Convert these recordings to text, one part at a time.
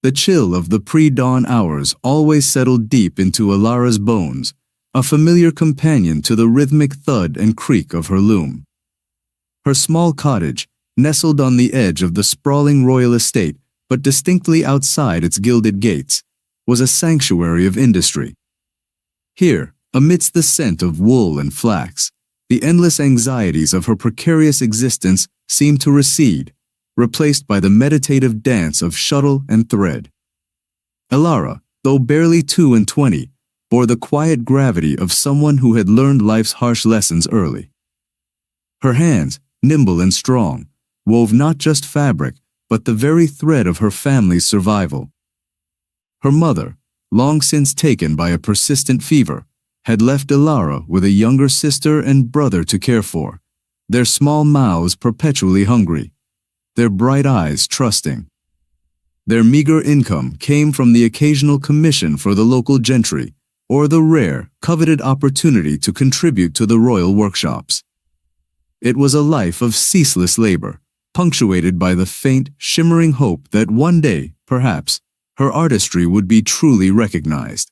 The chill of the pre-dawn hours always settled deep into Elara's bones, a familiar companion to the rhythmic thud and creak of her loom. Her small cottage, nestled on the edge of the sprawling royal estate but distinctly outside its gilded gates, was a sanctuary of industry. Here, amidst the scent of wool and flax, the endless anxieties of her precarious existence seemed to recede, replaced by the meditative dance of shuttle and thread. Elara, though barely 22, bore the quiet gravity of someone who had learned life's harsh lessons early. Her hands, nimble and strong, wove not just fabric, but the very thread of her family's survival. Her mother, long since taken by a persistent fever, had left Elara with a younger sister and brother to care for, their small mouths perpetually hungry, their bright eyes trusting. Their meager income came from the occasional commission for the local gentry, or the rare, coveted opportunity to contribute to the royal workshops. It was a life of ceaseless labor, punctuated by the faint, shimmering hope that one day, perhaps, her artistry would be truly recognized.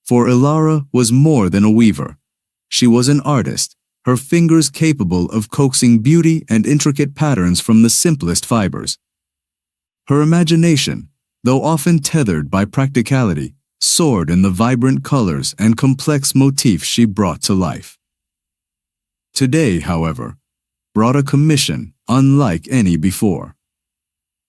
For Elara was more than a weaver. She was an artist, her fingers capable of coaxing beauty and intricate patterns from the simplest fibers. Her imagination, though often tethered by practicality, soared in the vibrant colors and complex motifs she brought to life. Today, however, brought a commission unlike any before.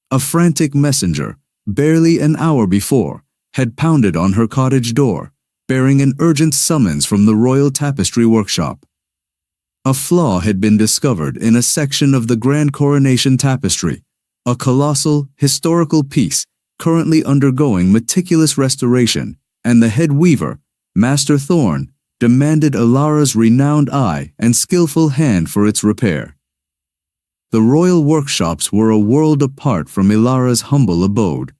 A frantic messenger, barely an hour before, had pounded on her cottage door, bearing an urgent summons from the royal tapestry workshop. A flaw had been discovered in a section of the Grand Coronation Tapestry, a colossal, historical piece currently undergoing meticulous restoration, and the head weaver, Master Thorn, demanded Elara's renowned eye and skillful hand for its repair. The royal workshops were a world apart from Elara's humble abode.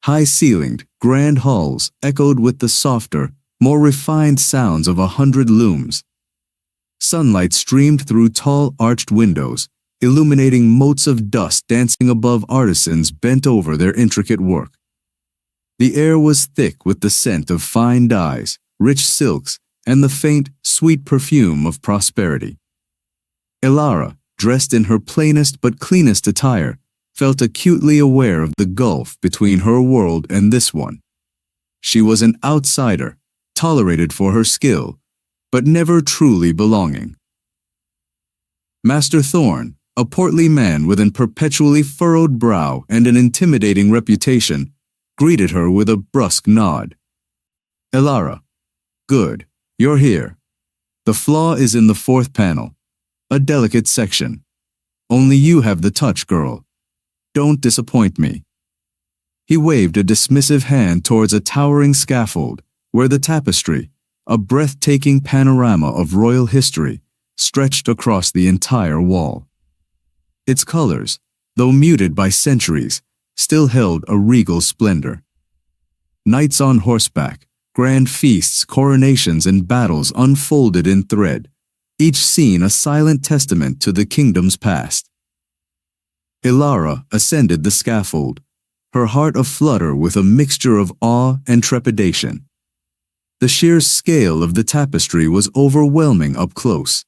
High-ceilinged, grand halls echoed with the softer, more refined sounds of 100 looms. Sunlight streamed through tall arched windows, illuminating motes of dust dancing above artisans bent over their intricate work. The air was thick with the scent of fine dyes, rich silks, and the faint, sweet perfume of prosperity. Elara, dressed in her plainest but cleanest attire, felt acutely aware of the gulf between her world and this one. She was an outsider, tolerated for her skill, but never truly belonging. Master Thorn, a portly man with an perpetually furrowed brow and an intimidating reputation, greeted her with a brusque nod. Elara, good, you're here. The flaw is in the 4th panel, a delicate section. Only you have the touch, girl. Don't disappoint me. He waved a dismissive hand towards a towering scaffold, where the tapestry, a breathtaking panorama of royal history, stretched across the entire wall. Its colors, though muted by centuries, still held a regal splendor. Knights on horseback, grand feasts, coronations, and battles unfolded in thread, each scene a silent testament to the kingdom's past. Elara ascended the scaffold, her heart aflutter with a mixture of awe and trepidation. The sheer scale of the tapestry was overwhelming up close.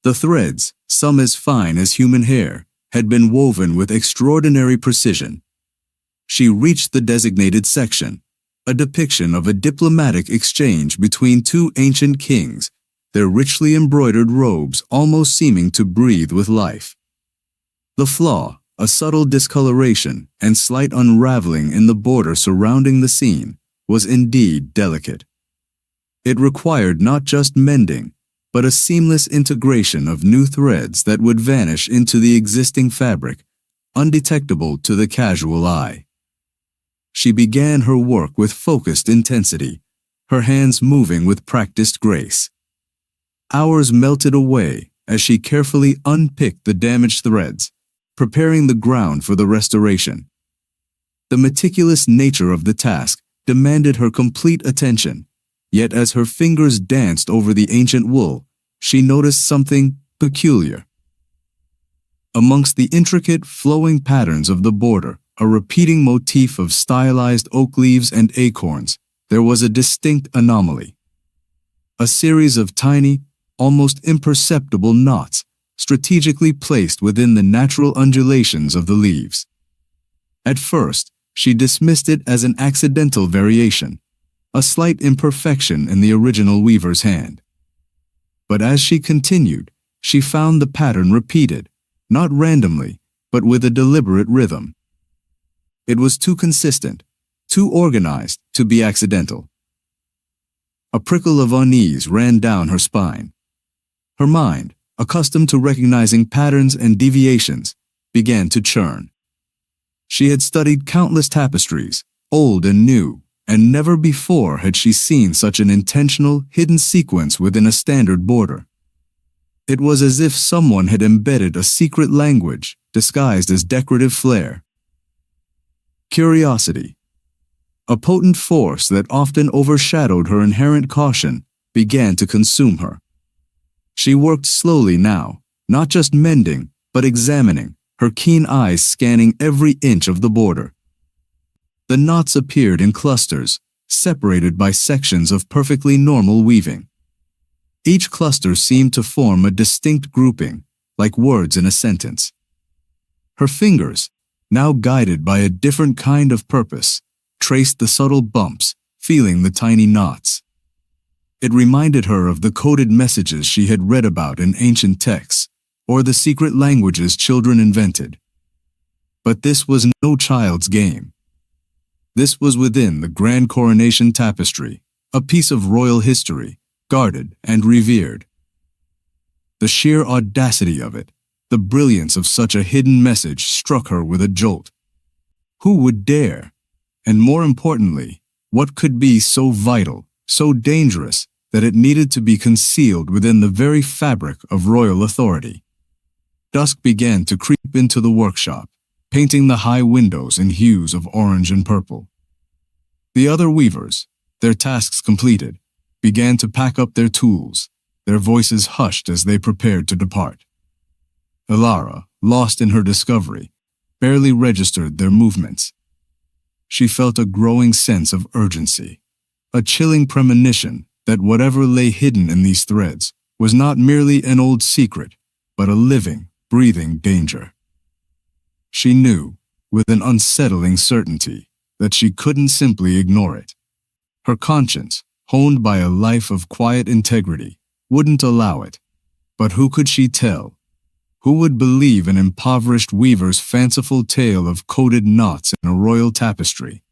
The threads, some as fine as human hair, had been woven with extraordinary precision. She reached the designated section, a depiction of a diplomatic exchange between two ancient kings, their richly embroidered robes almost seeming to breathe with life. The flaw, a subtle discoloration and slight unraveling in the border surrounding the scene, was indeed delicate. It required not just mending, but a seamless integration of new threads that would vanish into the existing fabric, undetectable to the casual eye. She began her work with focused intensity, her hands moving with practiced grace. Hours melted away as she carefully unpicked the damaged threads, preparing the ground for the restoration. The meticulous nature of the task demanded her complete attention, yet as her fingers danced over the ancient wool, she noticed something peculiar. Amongst the intricate, flowing patterns of the border a repeating motif of stylized oak leaves and acorns, there was a distinct anomaly. A series of tiny, almost imperceptible knots, strategically placed within the natural undulations of the leaves. At first, she dismissed it as an accidental variation, a slight imperfection in the original weaver's hand. But as she continued, she found the pattern repeated, not randomly, but with a deliberate rhythm. It was too consistent, too organized to be accidental. A prickle of unease ran down her spine. Her mind, accustomed to recognizing patterns and deviations, began to churn. She had studied countless tapestries, old and new, and never before had she seen such an intentional, hidden sequence within a standard border. It was as if someone had embedded a secret language disguised as decorative flair. Curiosity, a potent force that often overshadowed her inherent caution, began to consume her. She worked slowly now, not just mending, but examining, her keen eyes scanning every inch of the border. The knots appeared in clusters, separated by sections of perfectly normal weaving. Each cluster seemed to form a distinct grouping, like words in a sentence. Her fingers, now guided by a different kind of purpose, traced the subtle bumps, feeling the tiny knots. It reminded her of the coded messages she had read about in ancient texts, or the secret languages children invented. But this was no child's game. This was within the Grand Coronation Tapestry, a piece of royal history, guarded and revered. The sheer audacity of it, the brilliance of such a hidden message struck her with a jolt. Who would dare? And more importantly, what could be so vital, so dangerous, that it needed to be concealed within the very fabric of royal authority? Dusk began to creep into the workshop, painting the high windows in hues of orange and purple. The other weavers, their tasks completed, began to pack up their tools, their voices hushed as they prepared to depart. Elara, lost in her discovery, barely registered their movements. She felt a growing sense of urgency, a chilling premonition that whatever lay hidden in these threads was not merely an old secret, but a living, breathing danger. She knew, with an unsettling certainty, that she couldn't simply ignore it. Her conscience, honed by a life of quiet integrity, wouldn't allow it. But who could she tell? Who would believe an impoverished weaver's fanciful tale of coded knots in a royal tapestry?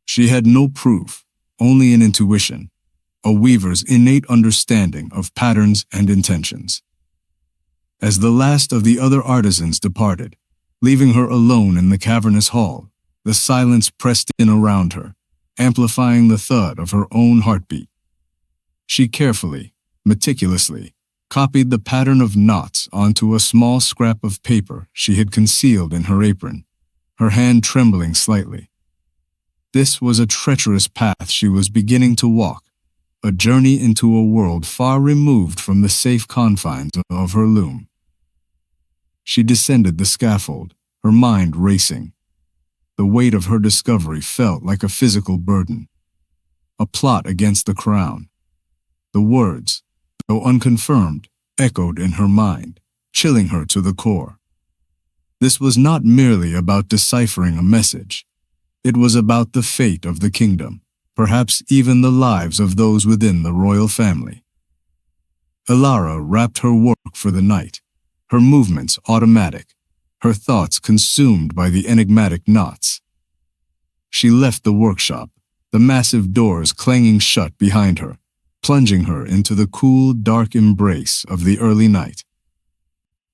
She had no proof, only an intuition, a weaver's innate understanding of patterns and intentions. As the last of the other artisans departed, leaving her alone in the cavernous hall, the silence pressed in around her, amplifying the thud of her own heartbeat. She carefully, meticulously, copied the pattern of knots onto a small scrap of paper she had concealed in her apron, her hand trembling slightly. This was a treacherous path she was beginning to walk, a journey into a world far removed from the safe confines of her loom. She descended the scaffold, her mind racing. The weight of her discovery felt like a physical burden, a plot against the crown. The words, though unconfirmed, echoed in her mind, chilling her to the core. This was not merely about deciphering a message. It was about the fate of the kingdom, perhaps even the lives of those within the royal family. Elara wrapped her work for the night, her movements automatic, her thoughts consumed by the enigmatic knots. She left the workshop, the massive doors clanging shut behind her, plunging her into the cool, dark embrace of the early night.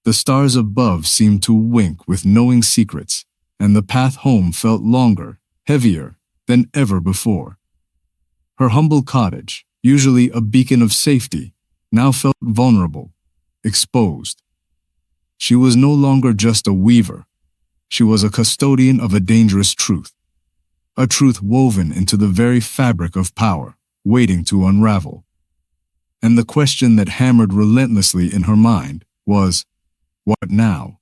The stars above seemed to wink with knowing secrets, and the path home felt longer, heavier than ever before. Her humble cottage, usually a beacon of safety, now felt vulnerable, exposed. She was no longer just a weaver. She was a custodian of a dangerous truth, a truth woven into the very fabric of power, waiting to unravel. And the question that hammered relentlessly in her mind was, what now?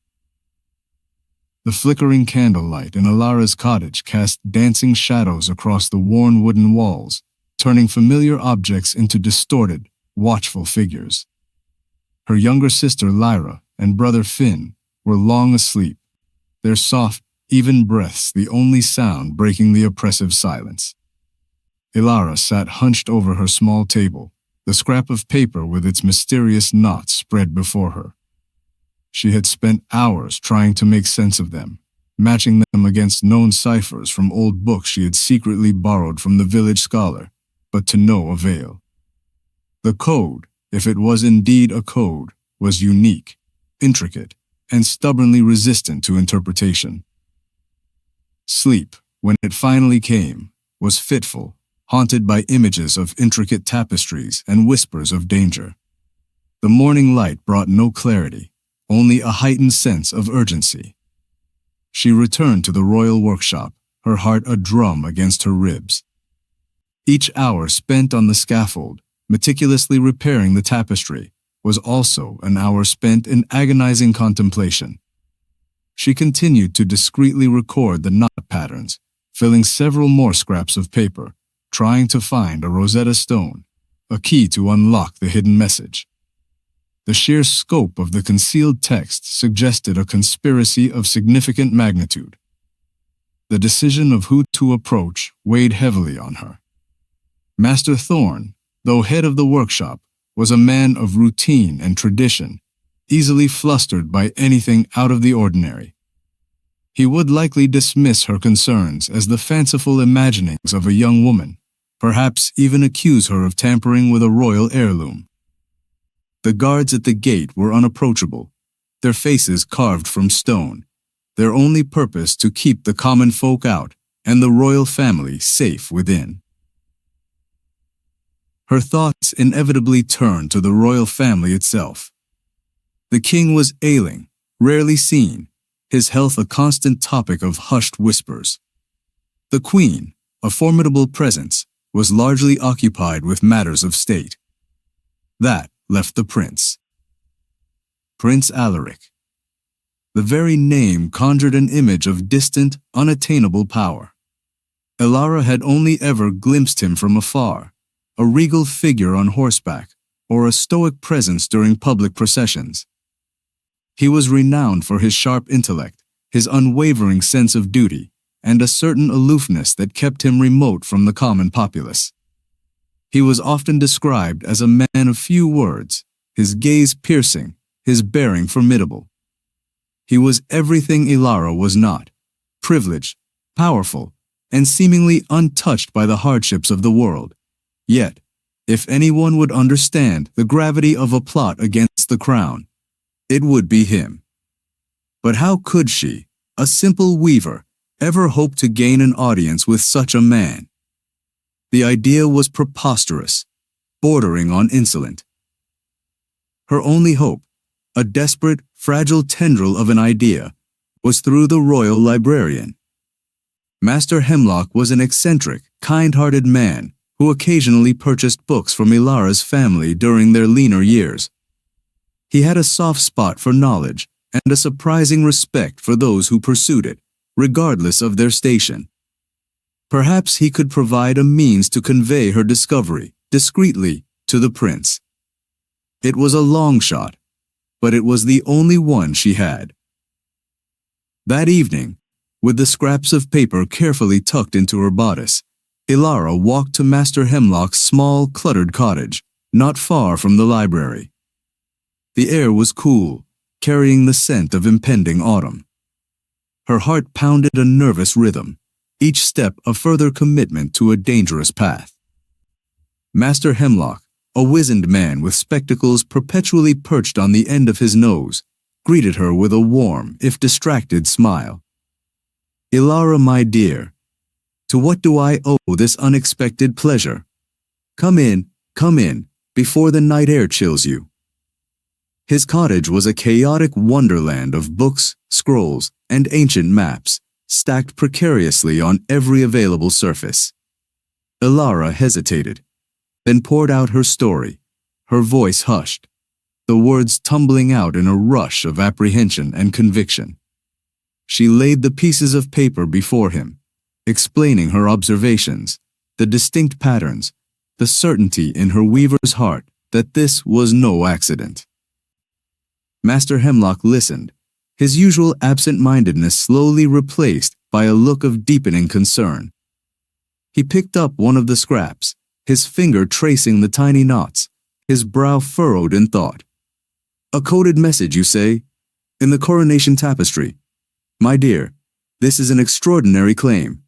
The flickering candlelight in Elara's cottage cast dancing shadows across the worn wooden walls, turning familiar objects into distorted, watchful figures. Her younger sister Lyra and brother Finn were long asleep, their soft, even breaths the only sound breaking the oppressive silence. Elara sat hunched over her small table, the scrap of paper with its mysterious knots spread before her. She had spent hours trying to make sense of them, matching them against known ciphers from old books she had secretly borrowed from the village scholar, but to no avail. The code, if it was indeed a code, was unique, intricate, and stubbornly resistant to interpretation. Sleep, when it finally came, was fitful, haunted by images of intricate tapestries and whispers of danger. The morning light brought no clarity, only a heightened sense of urgency. She returned to the royal workshop, her heart a drum against her ribs. Each hour spent on the scaffold, meticulously repairing the tapestry, was also an hour spent in agonizing contemplation. She continued to discreetly record the knot patterns, filling several more scraps of paper, trying to find a Rosetta Stone, a key to unlock the hidden message. The sheer scope of the concealed text suggested a conspiracy of significant magnitude. The decision of who to approach weighed heavily on her. Master Thorne, though head of the workshop, was a man of routine and tradition, easily flustered by anything out of the ordinary. He would likely dismiss her concerns as the fanciful imaginings of a young woman, perhaps even accuse her of tampering with a royal heirloom. The guards at the gate were unapproachable, their faces carved from stone, their only purpose to keep the common folk out and the royal family safe within. Her thoughts inevitably turned to the royal family itself. The king was ailing, rarely seen, his health a constant topic of hushed whispers. The queen, a formidable presence, was largely occupied with matters of state. That left the prince. Prince Alaric. The very name conjured an image of distant, unattainable power. Elara had only ever glimpsed him from afar, a regal figure on horseback, or a stoic presence during public processions. He was renowned for his sharp intellect, his unwavering sense of duty, and a certain aloofness that kept him remote from the common populace. He was often described as a man of few words, his gaze piercing, his bearing formidable. He was everything Elara was not, privileged, powerful, and seemingly untouched by the hardships of the world. Yet, if anyone would understand the gravity of a plot against the crown, it would be him. But how could she, a simple weaver, ever hope to gain an audience with such a man? The idea was preposterous, bordering on insolent. Her only hope, a desperate, fragile tendril of an idea, was through the royal librarian. Master Hemlock was an eccentric, kind-hearted man who occasionally purchased books from Elara's family during their leaner years. He had a soft spot for knowledge and a surprising respect for those who pursued it, regardless of their station. Perhaps he could provide a means to convey her discovery, discreetly, to the prince. It was a long shot, but it was the only one she had. That evening, with the scraps of paper carefully tucked into her bodice, Elara walked to Master Hemlock's small, cluttered cottage, not far from the library. The air was cool, carrying the scent of impending autumn. Her heart pounded a nervous rhythm, each step a further commitment to a dangerous path. Master Hemlock, a wizened man with spectacles perpetually perched on the end of his nose, greeted her with a warm, if distracted, smile. "Elara, my dear, to what do I owe this unexpected pleasure? Come in, before the night air chills you." His cottage was a chaotic wonderland of books, scrolls, and ancient maps, stacked precariously on every available surface. Elara hesitated, then poured out her story, her voice hushed, the words tumbling out in a rush of apprehension and conviction. she laid the pieces of paper before him, explaining her observations, the distinct patterns, the certainty in her weaver's heart that this was no accident. Master Hemlock listened, his usual absent-mindedness slowly replaced by a look of deepening concern. He picked up one of the scraps, his finger tracing the tiny knots, his brow furrowed in thought. "A coded message, you say? In the Coronation Tapestry? My dear, this is an extraordinary claim,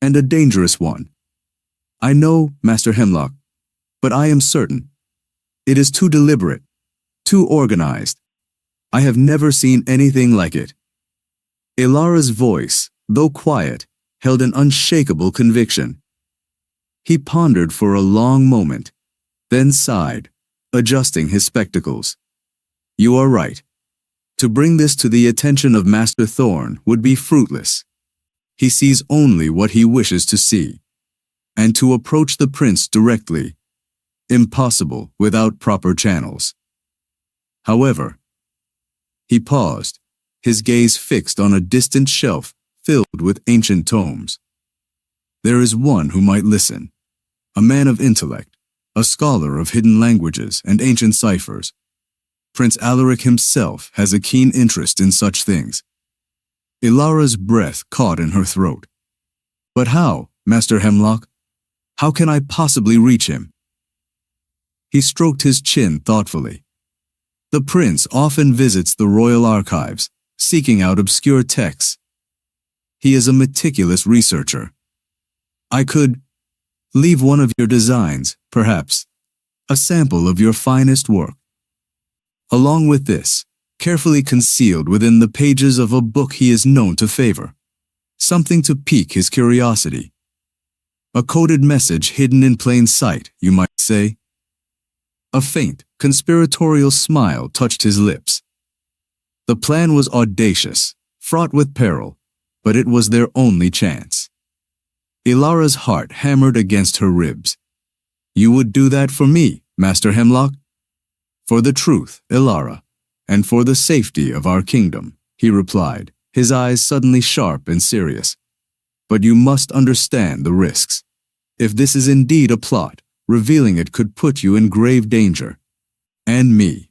and a dangerous one. I know, Master Hemlock, but I am certain. It is too deliberate, too organized. I have never seen anything like it." Elara's voice, though quiet, held an unshakable conviction. He pondered for a long moment, then sighed, adjusting his spectacles. "You are right. To bring this to the attention of Master Thorn would be fruitless. He sees only what he wishes to see. And to approach the prince directly, impossible without proper channels. However," he paused, his gaze fixed on a distant shelf filled with ancient tomes. "There is one who might listen, a man of intellect, a scholar of hidden languages and ancient ciphers. Prince Alaric himself has a keen interest in such things." Elara's breath caught in her throat. "But how, Master Hemlock? How can I possibly reach him?" He stroked his chin thoughtfully. "The prince often visits the royal archives, seeking out obscure texts. He is a meticulous researcher. I could leave one of your designs, perhaps, a sample of your finest work. Along with this, carefully concealed within the pages of a book he is known to favor, something to pique his curiosity. A coded message hidden in plain sight, you might say." A faint, conspiratorial smile touched his lips. The plan was audacious, fraught with peril, but it was their only chance. Elara's heart hammered against her ribs. "You would do that for me, Master Hemlock?" "For the truth, Elara, and for the safety of our kingdom," he replied, his eyes suddenly sharp and serious. "But you must understand the risks. If this is indeed a plot, revealing it could put you in grave danger. And me."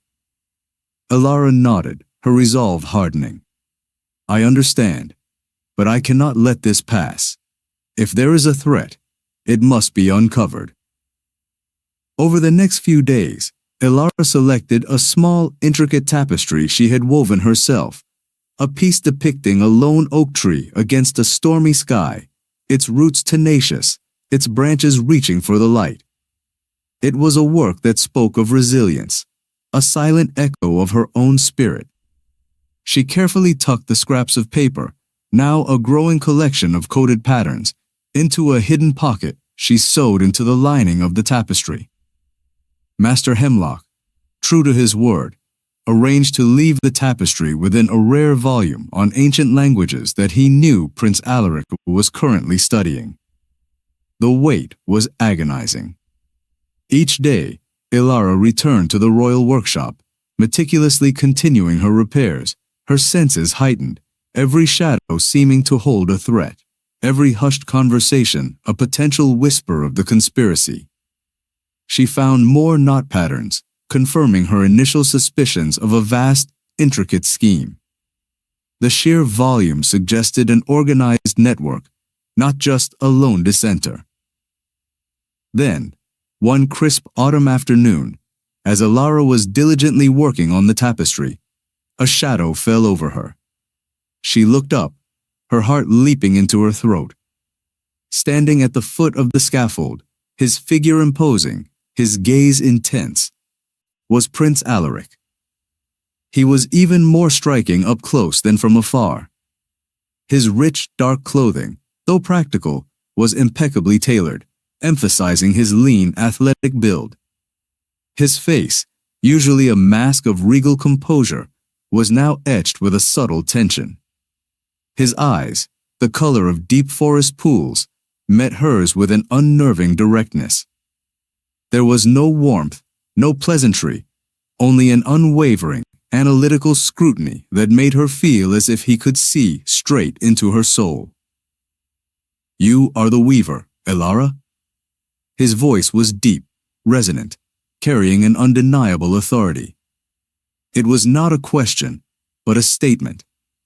Elara nodded, her resolve hardening. "I understand, but I cannot let this pass. If there is a threat, it must be uncovered." Over the next few days, Elara selected a small, intricate tapestry she had woven herself, a piece depicting a lone oak tree against a stormy sky, its roots tenacious, its branches reaching for the light. It was a work that spoke of resilience, a silent echo of her own spirit. She carefully tucked the scraps of paper, now a growing collection of coded patterns, into a hidden pocket she sewed into the lining of the tapestry. Master Hemlock, true to his word, arranged to leave the tapestry within a rare volume on ancient languages that he knew Prince Alaric was currently studying. The wait was agonizing. Each day, Elara returned to the royal workshop, meticulously continuing her repairs, her senses heightened, every shadow seeming to hold a threat, every hushed conversation a potential whisper of the conspiracy. She found more knot patterns, confirming her initial suspicions of a vast, intricate scheme. The sheer volume suggested an organized network, not just a lone dissenter. Then, one crisp autumn afternoon, as Elara was diligently working on the tapestry, a shadow fell over her. She looked up, her heart leaping into her throat. Standing at the foot of the scaffold, his figure imposing, his gaze intense, was Prince Alaric. He was even more striking up close than from afar. His rich, dark clothing, though practical, was impeccably tailored, emphasizing his lean, athletic build. His face, usually a mask of regal composure, was now etched with a subtle tension. His eyes, the color of deep forest pools, met hers with an unnerving directness. There was no warmth, no pleasantry, only an unwavering, analytical scrutiny that made her feel as if he could see straight into her soul. "You are the weaver, Elara?" His voice was deep, resonant, carrying an undeniable authority. It was not a question, but a statement,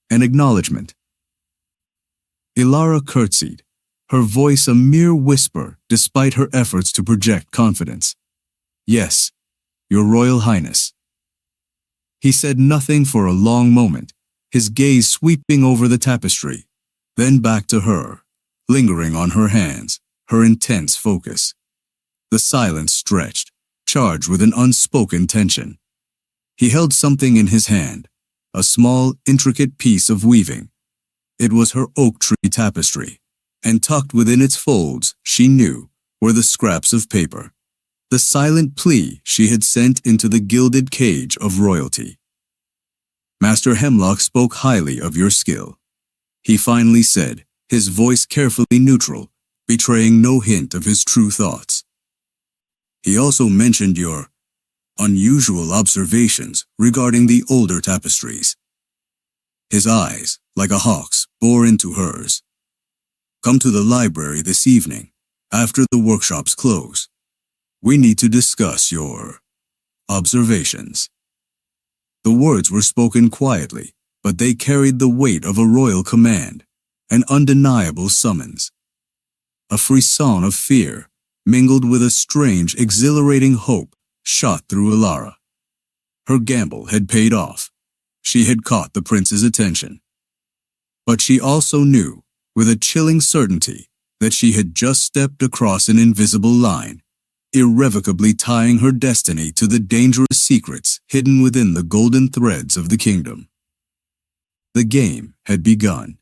an acknowledgement. Elara curtsied, her voice a mere whisper despite her efforts to project confidence. "Yes, Your Royal Highness." He said nothing for a long moment, his gaze sweeping over the tapestry, then back to her, lingering on her hands, her intense focus. The silence stretched, charged with an unspoken tension. He held something in his hand, a small, intricate piece of weaving. It was her oak tree tapestry, and tucked within its folds, she knew, were the scraps of paper, the silent plea she had sent into the gilded cage of royalty. "Master Hemlock spoke highly of your skill," he finally said, his voice carefully neutral, betraying no hint of his true thoughts. "He also mentioned your unusual observations regarding the older tapestries." His eyes, like a hawk's, bore into hers. "Come to the library this evening, after the workshops close. We need to discuss your observations." The words were spoken quietly, but they carried the weight of a royal command, an undeniable summons. A frisson of fear, mingled with a strange, exhilarating hope, shot through Elara. Her gamble had paid off. She had caught the prince's attention. But she also knew, with a chilling certainty, that she had just stepped across an invisible line, irrevocably tying her destiny to the dangerous secrets hidden within the golden threads of the kingdom. The game had begun.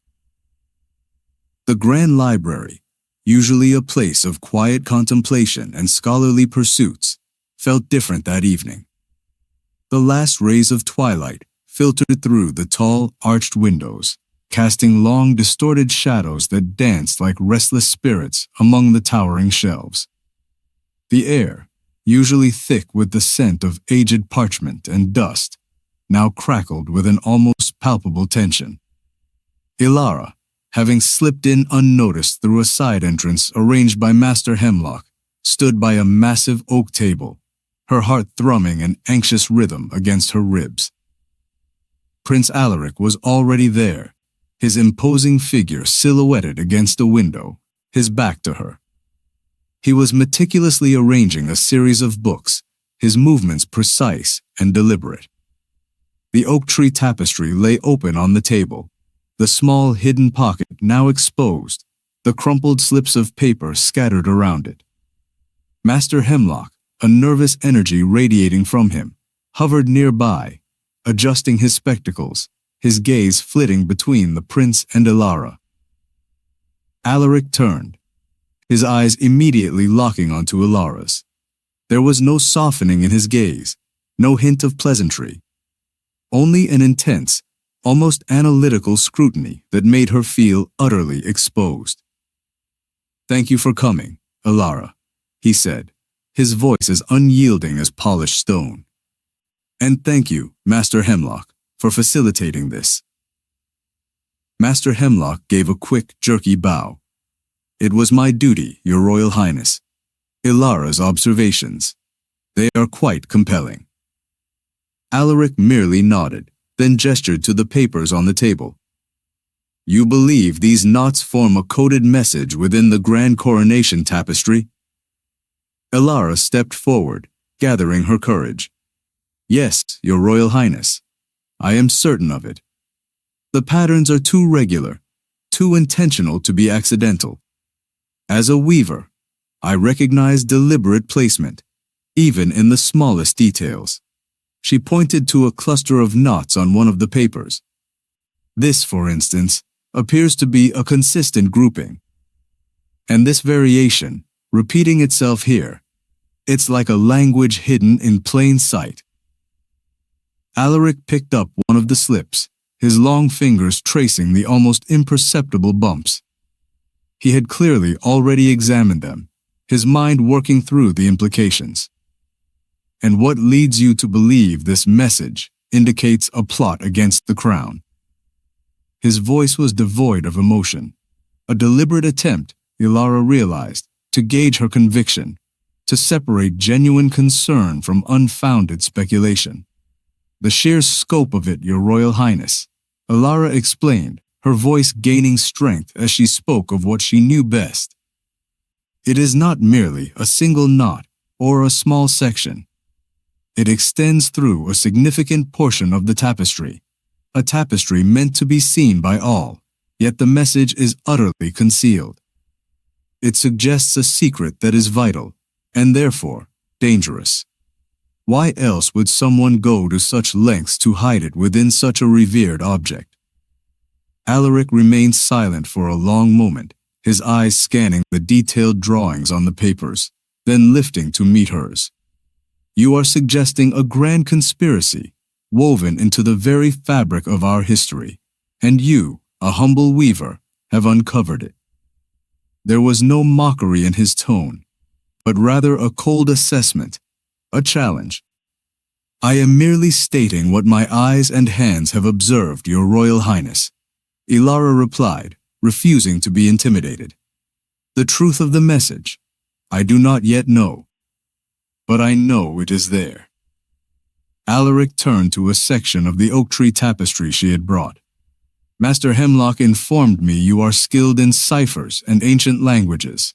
The Grand Library, usually a place of quiet contemplation and scholarly pursuits, felt different that evening. The last rays of twilight filtered through the tall, arched windows, casting long, distorted shadows that danced like restless spirits among the towering shelves. The air, usually thick with the scent of aged parchment and dust, now crackled with an almost palpable tension. Elara, having slipped in unnoticed through a side entrance arranged by Master Hemlock, stood by a massive oak table, her heart thrumming an anxious rhythm against her ribs. Prince Alaric was already there, his imposing figure silhouetted against a window, his back to her. He was meticulously arranging a series of books, his movements precise and deliberate. The oak tree tapestry lay open on the table, the small hidden pocket now exposed, the crumpled slips of paper scattered around it. Master Hemlock, a nervous energy radiating from him, hovered nearby, adjusting his spectacles, his gaze flitting between the prince and Elara. Alaric turned, his eyes immediately locking onto Elara's. There was no softening in his gaze, no hint of pleasantry, only an intense, almost analytical scrutiny that made her feel utterly exposed. "Thank you for coming, Elara," he said, his voice as unyielding as polished stone. "And thank you, Master Hemlock, for facilitating this." Master Hemlock gave a quick, jerky bow. "It was my duty, Your Royal Highness. Elara's observations. They are quite compelling." Alaric merely nodded, then gestured to the papers on the table. "You believe these knots form a coded message within the Grand Coronation Tapestry?" Elara stepped forward, gathering her courage. "Yes, Your Royal Highness. I am certain of it. The patterns are too regular, too intentional to be accidental. As a weaver, I recognize deliberate placement, even in the smallest details." She pointed to a cluster of knots on one of the papers. "This, for instance, appears to be a consistent grouping. And this variation, repeating itself here, it's like a language hidden in plain sight." Alaric picked up one of the slips, his long fingers tracing the almost imperceptible bumps. He had clearly already examined them, his mind working through the implications. "And what leads you to believe this message indicates a plot against the crown. His voice was devoid of emotion, a deliberate attempt, Elara realized, to gauge her conviction, to separate genuine concern from unfounded speculation. The sheer scope of it, Your Royal Highness, Elara explained, her voice gaining strength as she spoke of what she knew best. It is not merely a single knot or a small section. It extends through a significant portion of the tapestry, a tapestry meant to be seen by all, yet the message is utterly concealed. It suggests a secret that is vital, and therefore dangerous. Why else would someone go to such lengths to hide it within such a revered object? Alaric remained silent for a long moment, his eyes scanning the detailed drawings on the papers, then lifting to meet hers. You are suggesting a grand conspiracy, woven into the very fabric of our history, and you, a humble weaver, have uncovered it. There was no mockery in his tone, but rather a cold assessment, a challenge. I am merely stating what my eyes and hands have observed, Your Royal Highness, Elara replied, refusing to be intimidated. The truth of the message, I do not yet know, but I know it is there. Alaric turned to a section of the oak tree tapestry she had brought. Master Hemlock informed me you are skilled in ciphers and ancient languages.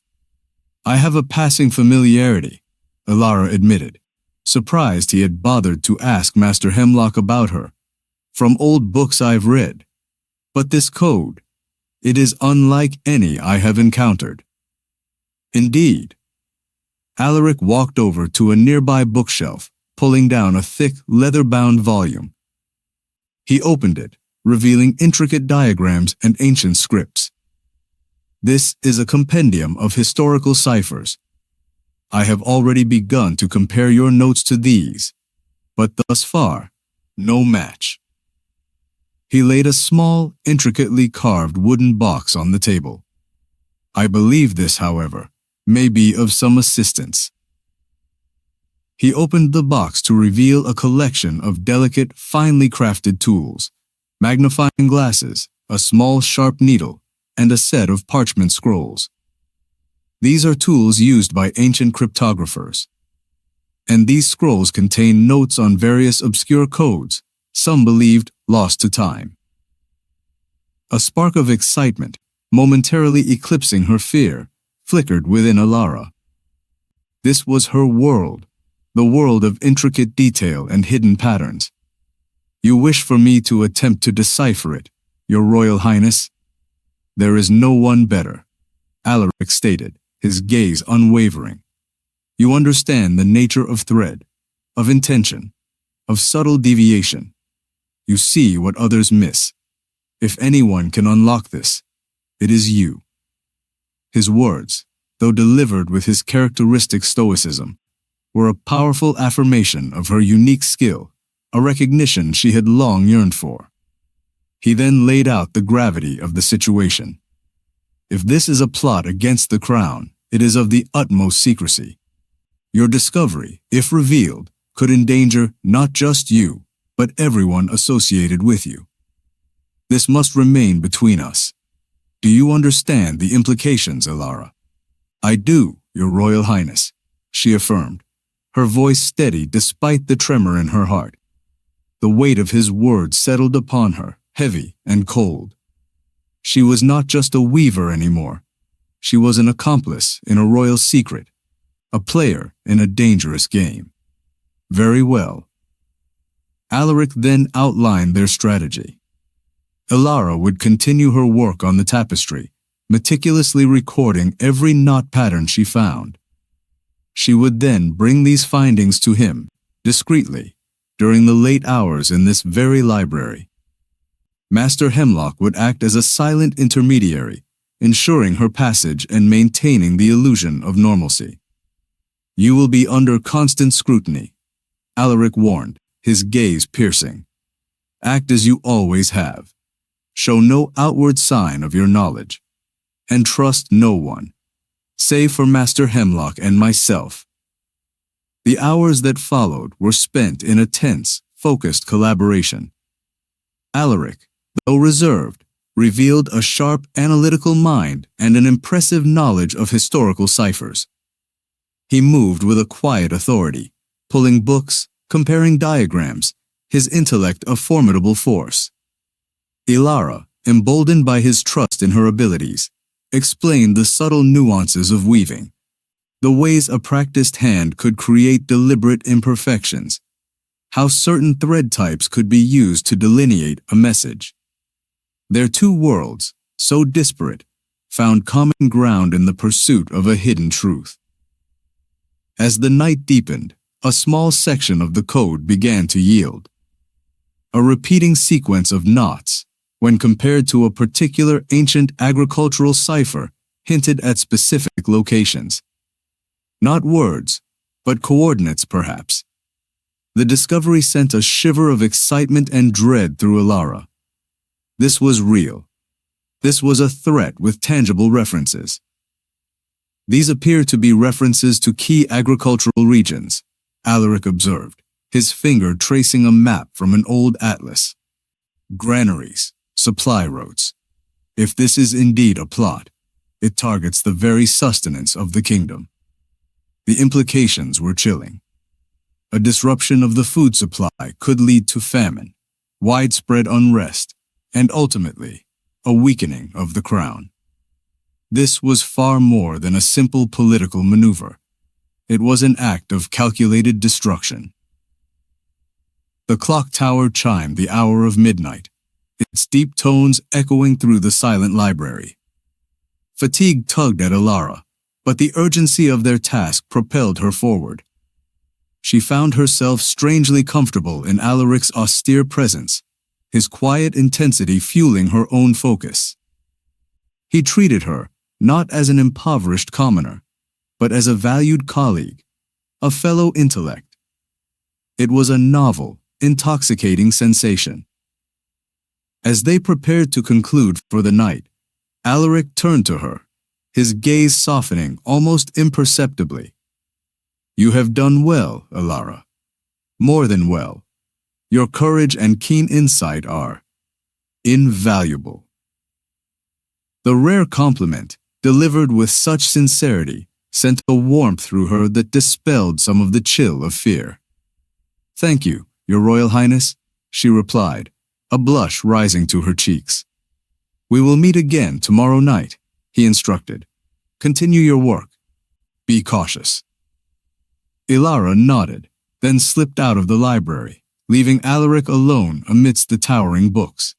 I have a passing familiarity, Elara admitted, surprised he had bothered to ask Master Hemlock about her. From old books I've read. But this code, it is unlike any I have encountered. Indeed. Alaric walked over to a nearby bookshelf, pulling down a thick, leather-bound volume. He opened it, revealing intricate diagrams and ancient scripts. This is a compendium of historical ciphers. I have already begun to compare your notes to these, but thus far, no match. He laid a small, intricately carved wooden box on the table. I believe this, however, may be of some assistance. He opened the box to reveal a collection of delicate, finely crafted tools, magnifying glasses, a small sharp needle, and a set of parchment scrolls. These are tools used by ancient cryptographers. And these scrolls contain notes on various obscure codes, some believed lost to time. A spark of excitement, momentarily eclipsing her fear, flickered within Elara. This was her world, the world of intricate detail and hidden patterns. You wish for me to attempt to decipher it, Your Royal Highness? There is no one better, Alaric stated, his gaze unwavering. You understand the nature of thread, of intention, of subtle deviation. You see what others miss. If anyone can unlock this, it is you. His words, though delivered with his characteristic stoicism, were a powerful affirmation of her unique skill, a recognition she had long yearned for. He then laid out the gravity of the situation. If this is a plot against the crown, it is of the utmost secrecy. Your discovery, if revealed, could endanger not just you, but everyone associated with you. This must remain between us. Do you understand the implications, Elara? I do, Your Royal Highness, she affirmed, her voice steady despite the tremor in her heart. The weight of his words settled upon her, heavy and cold. She was not just a weaver anymore. She was an accomplice in a royal secret, a player in a dangerous game. Very well. Alaric then outlined their strategy. Elara would continue her work on the tapestry, meticulously recording every knot pattern she found. She would then bring these findings to him, discreetly, during the late hours in this very library. Master Hemlock would act as a silent intermediary, ensuring her passage and maintaining the illusion of normalcy. You will be under constant scrutiny, Alaric warned, his gaze piercing. Act as you always have. Show no outward sign of your knowledge. And trust no one, save for Master Hemlock and myself. The hours that followed were spent in a tense, focused collaboration. Alaric, though reserved, revealed a sharp analytical mind and an impressive knowledge of historical ciphers. He moved with a quiet authority, pulling books, comparing diagrams, his intellect a formidable force. Elara, emboldened by his trust in her abilities, explained the subtle nuances of weaving, the ways a practiced hand could create deliberate imperfections, how certain thread types could be used to delineate a message. Their two worlds, so disparate, found common ground in the pursuit of a hidden truth. As the night deepened, a small section of the code began to yield. A repeating sequence of knots, when compared to a particular ancient agricultural cipher, hinted at specific locations. Not words, but coordinates perhaps. The discovery sent a shiver of excitement and dread through Elara. This was real. This was a threat with tangible references. These appear to be references to key agricultural regions, Alaric observed, his finger tracing a map from an old atlas. Granaries, supply routes. If this is indeed a plot, it targets the very sustenance of the kingdom. The implications were chilling. A disruption of the food supply could lead to famine, widespread unrest, and ultimately, a weakening of the crown. This was far more than a simple political maneuver. It was an act of calculated destruction. The clock tower chimed the hour of midnight, its deep tones echoing through the silent library. Fatigue tugged at Elara, but the urgency of their task propelled her forward. She found herself strangely comfortable in Alaric's austere presence, his quiet intensity fueling her own focus. He treated her not as an impoverished commoner, but as a valued colleague, a fellow intellect. It was a novel, intoxicating sensation. As they prepared to conclude for the night, Alaric turned to her, his gaze softening almost imperceptibly. You have done well, Elara. More than well. Your courage and keen insight are invaluable. The rare compliment, delivered with such sincerity, sent a warmth through her that dispelled some of the chill of fear. Thank you, Your Royal Highness, she replied, a blush rising to her cheeks. We will meet again tomorrow night, he instructed. Continue your work. Be cautious. Elara nodded, then slipped out of the library, leaving Alaric alone amidst the towering books.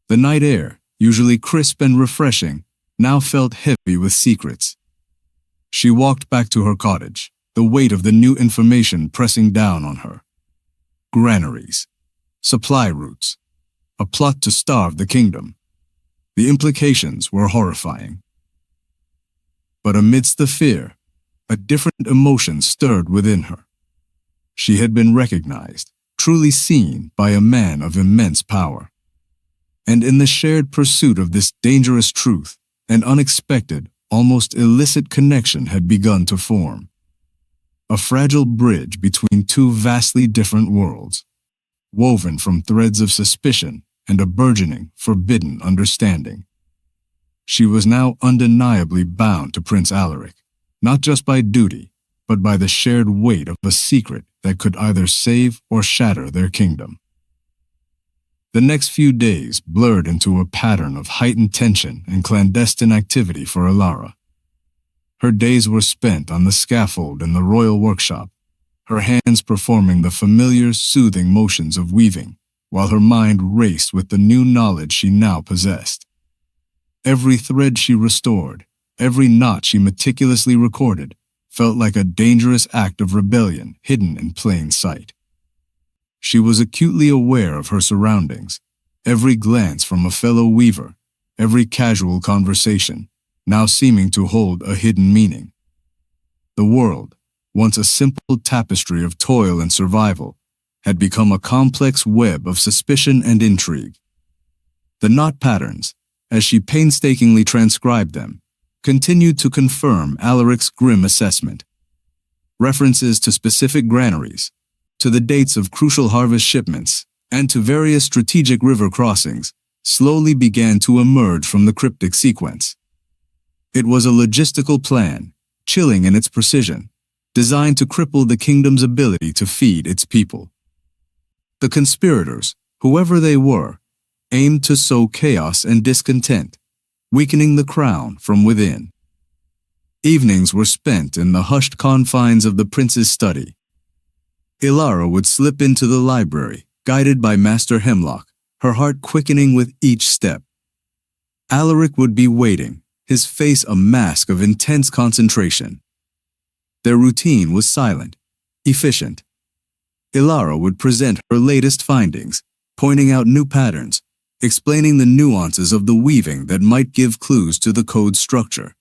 The night air, usually crisp and refreshing, now felt heavy with secrets. She walked back to her cottage, the weight of the new information pressing down on her. Granaries, supply routes, a plot to starve the kingdom. The implications were horrifying. But amidst the fear, a different emotion stirred within her. She had been recognized, truly seen by a man of immense power. And in the shared pursuit of this dangerous truth, an unexpected, almost illicit connection had begun to form. A fragile bridge between two vastly different worlds, woven from threads of suspicion and a burgeoning, forbidden understanding. She was now undeniably bound to Prince Alaric, not just by duty, but by the shared weight of a secret that could either save or shatter their kingdom. The next few days blurred into a pattern of heightened tension and clandestine activity for Elara. Her days were spent on the scaffold in the royal workshop, her hands performing the familiar, soothing motions of weaving, while her mind raced with the new knowledge she now possessed. Every thread she restored, every knot she meticulously recorded, felt like a dangerous act of rebellion hidden in plain sight. She was acutely aware of her surroundings, every glance from a fellow weaver, every casual conversation, now seeming to hold a hidden meaning. The world, once a simple tapestry of toil and survival, had become a complex web of suspicion and intrigue. The knot patterns, as she painstakingly transcribed them, continued to confirm Alaric's grim assessment. References to specific granaries, to the dates of crucial harvest shipments, and to various strategic river crossings, slowly began to emerge from the cryptic sequence. It was a logistical plan, chilling in its precision, designed to cripple the kingdom's ability to feed its people. The conspirators, whoever they were, aimed to sow chaos and discontent, weakening the crown from within. Evenings were spent in the hushed confines of the prince's study. Elara would slip into the library, guided by Master Hemlock, her heart quickening with each step. Alaric would be waiting, his face a mask of intense concentration. Their routine was silent, efficient. Elara would present her latest findings, pointing out new patterns, explaining the nuances of the weaving that might give clues to the code's structure.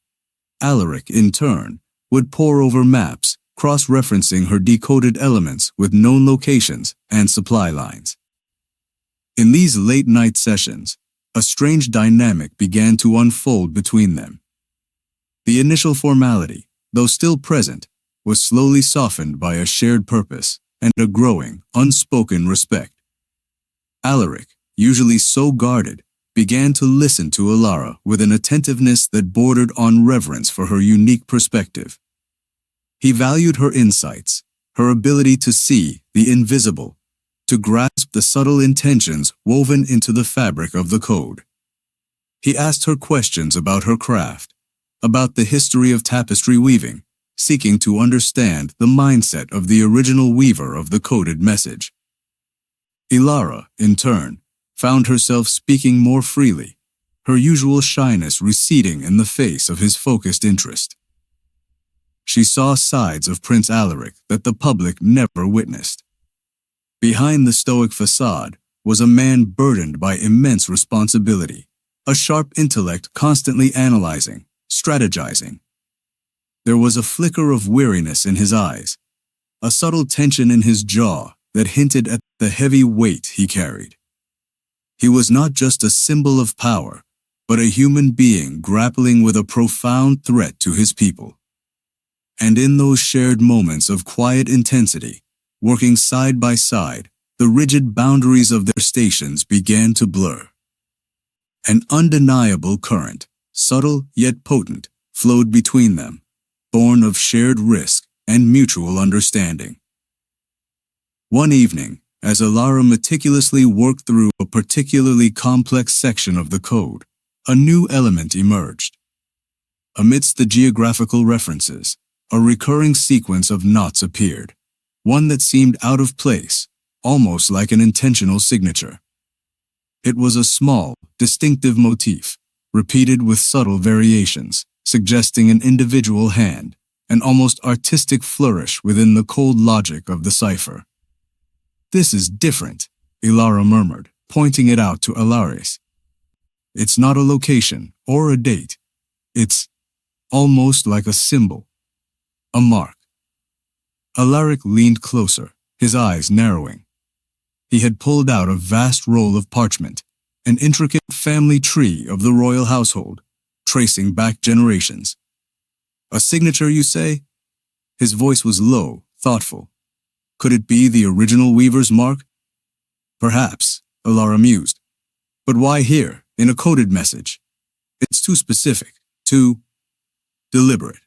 Alaric, in turn, would pore over maps, cross-referencing her decoded elements with known locations and supply lines. In these late-night sessions, a strange dynamic began to unfold between them. The initial formality, though still present, was slowly softened by a shared purpose and a growing, unspoken respect. Alaric, usually so guarded, began to listen to Elara with an attentiveness that bordered on reverence for her unique perspective. He valued her insights, her ability to see the invisible, to grasp the subtle intentions woven into the fabric of the code. He asked her questions about her craft, about the history of tapestry weaving, seeking to understand the mindset of the original weaver of the coded message. Elara, in turn, found herself speaking more freely, her usual shyness receding in the face of his focused interest. She saw sides of Prince Alaric that the public never witnessed. Behind the stoic facade was a man burdened by immense responsibility, a sharp intellect constantly analyzing, strategizing. There was a flicker of weariness in his eyes, a subtle tension in his jaw that hinted at the heavy weight he carried. He was not just a symbol of power, but a human being grappling with a profound threat to his people. And in those shared moments of quiet intensity, working side by side, the rigid boundaries of their stations began to blur. An undeniable current, subtle yet potent, flowed between them, born of shared risk and mutual understanding. One evening, as Elara meticulously worked through a particularly complex section of the code, a new element emerged. Amidst the geographical references, a recurring sequence of knots appeared, one that seemed out of place, almost like an intentional signature. It was a small, distinctive motif, repeated with subtle variations, suggesting an individual hand, an almost artistic flourish within the cold logic of the cipher. "This is different," Elara murmured, pointing it out to Alaris. "It's not a location or a date. It's almost like a symbol, a mark." Alaric leaned closer, his eyes narrowing. He had pulled out a vast roll of parchment, an intricate family tree of the royal household, tracing back generations. "A signature, you say?" His voice was low, thoughtful. "Could it be the original weaver's mark?" "Perhaps," Elara mused. "But why here, in a coded message? It's too specific, too deliberate.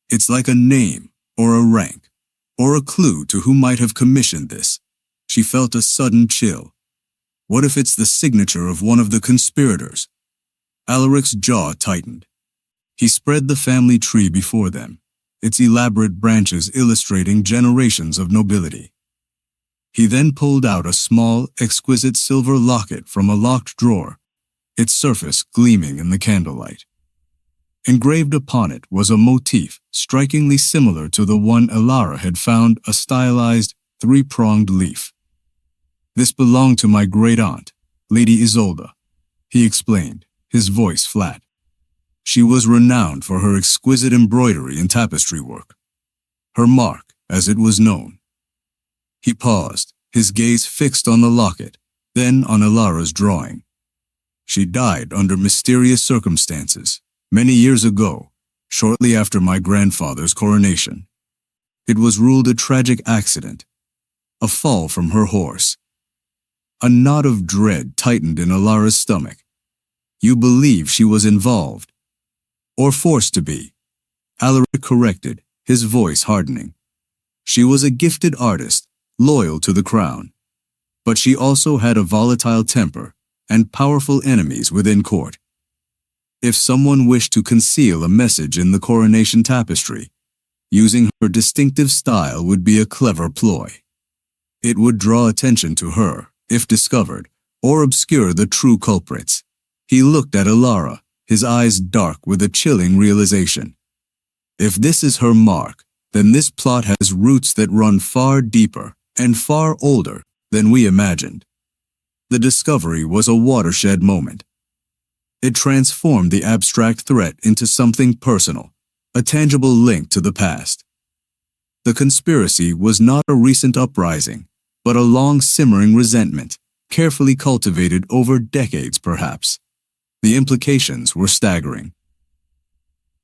It's like a name, or a rank, or a clue to who might have commissioned this." She felt a sudden chill. What if it's the signature of one of the conspirators? Alaric's jaw tightened. He spread the family tree before them, its elaborate branches illustrating generations of nobility. He then pulled out a small, exquisite silver locket from a locked drawer, its surface gleaming in the candlelight. Engraved upon it was a motif strikingly similar to the one Elara had found, a stylized, three-pronged leaf. "This belonged to my great-aunt, Lady Isolde," he explained, his voice flat. "She was renowned for her exquisite embroidery and tapestry work. Her mark, as it was known." He paused, his gaze fixed on the locket, then on Elara's drawing. "She died under mysterious circumstances, many years ago, shortly after my grandfather's coronation. It was ruled a tragic accident. a fall from her horse. A knot of dread tightened in Elara's stomach. You believe she was involved, or forced to be, Alaric corrected, his voice hardening. She was a gifted artist, loyal to the crown. But she also had a volatile temper and powerful enemies within court. If someone wished to conceal a message in the Coronation Tapestry, using her distinctive style would be a clever ploy. It would draw attention to her, if discovered, or obscure the true culprits. He looked at Elara, his eyes dark with a chilling realization. If this is her mark, then this plot has roots that run far deeper and far older than we imagined. The discovery was a watershed moment. It transformed the abstract threat into something personal, a tangible link to the past. The conspiracy was not a recent uprising, but a long-simmering resentment, carefully cultivated over decades perhaps. The implications were staggering.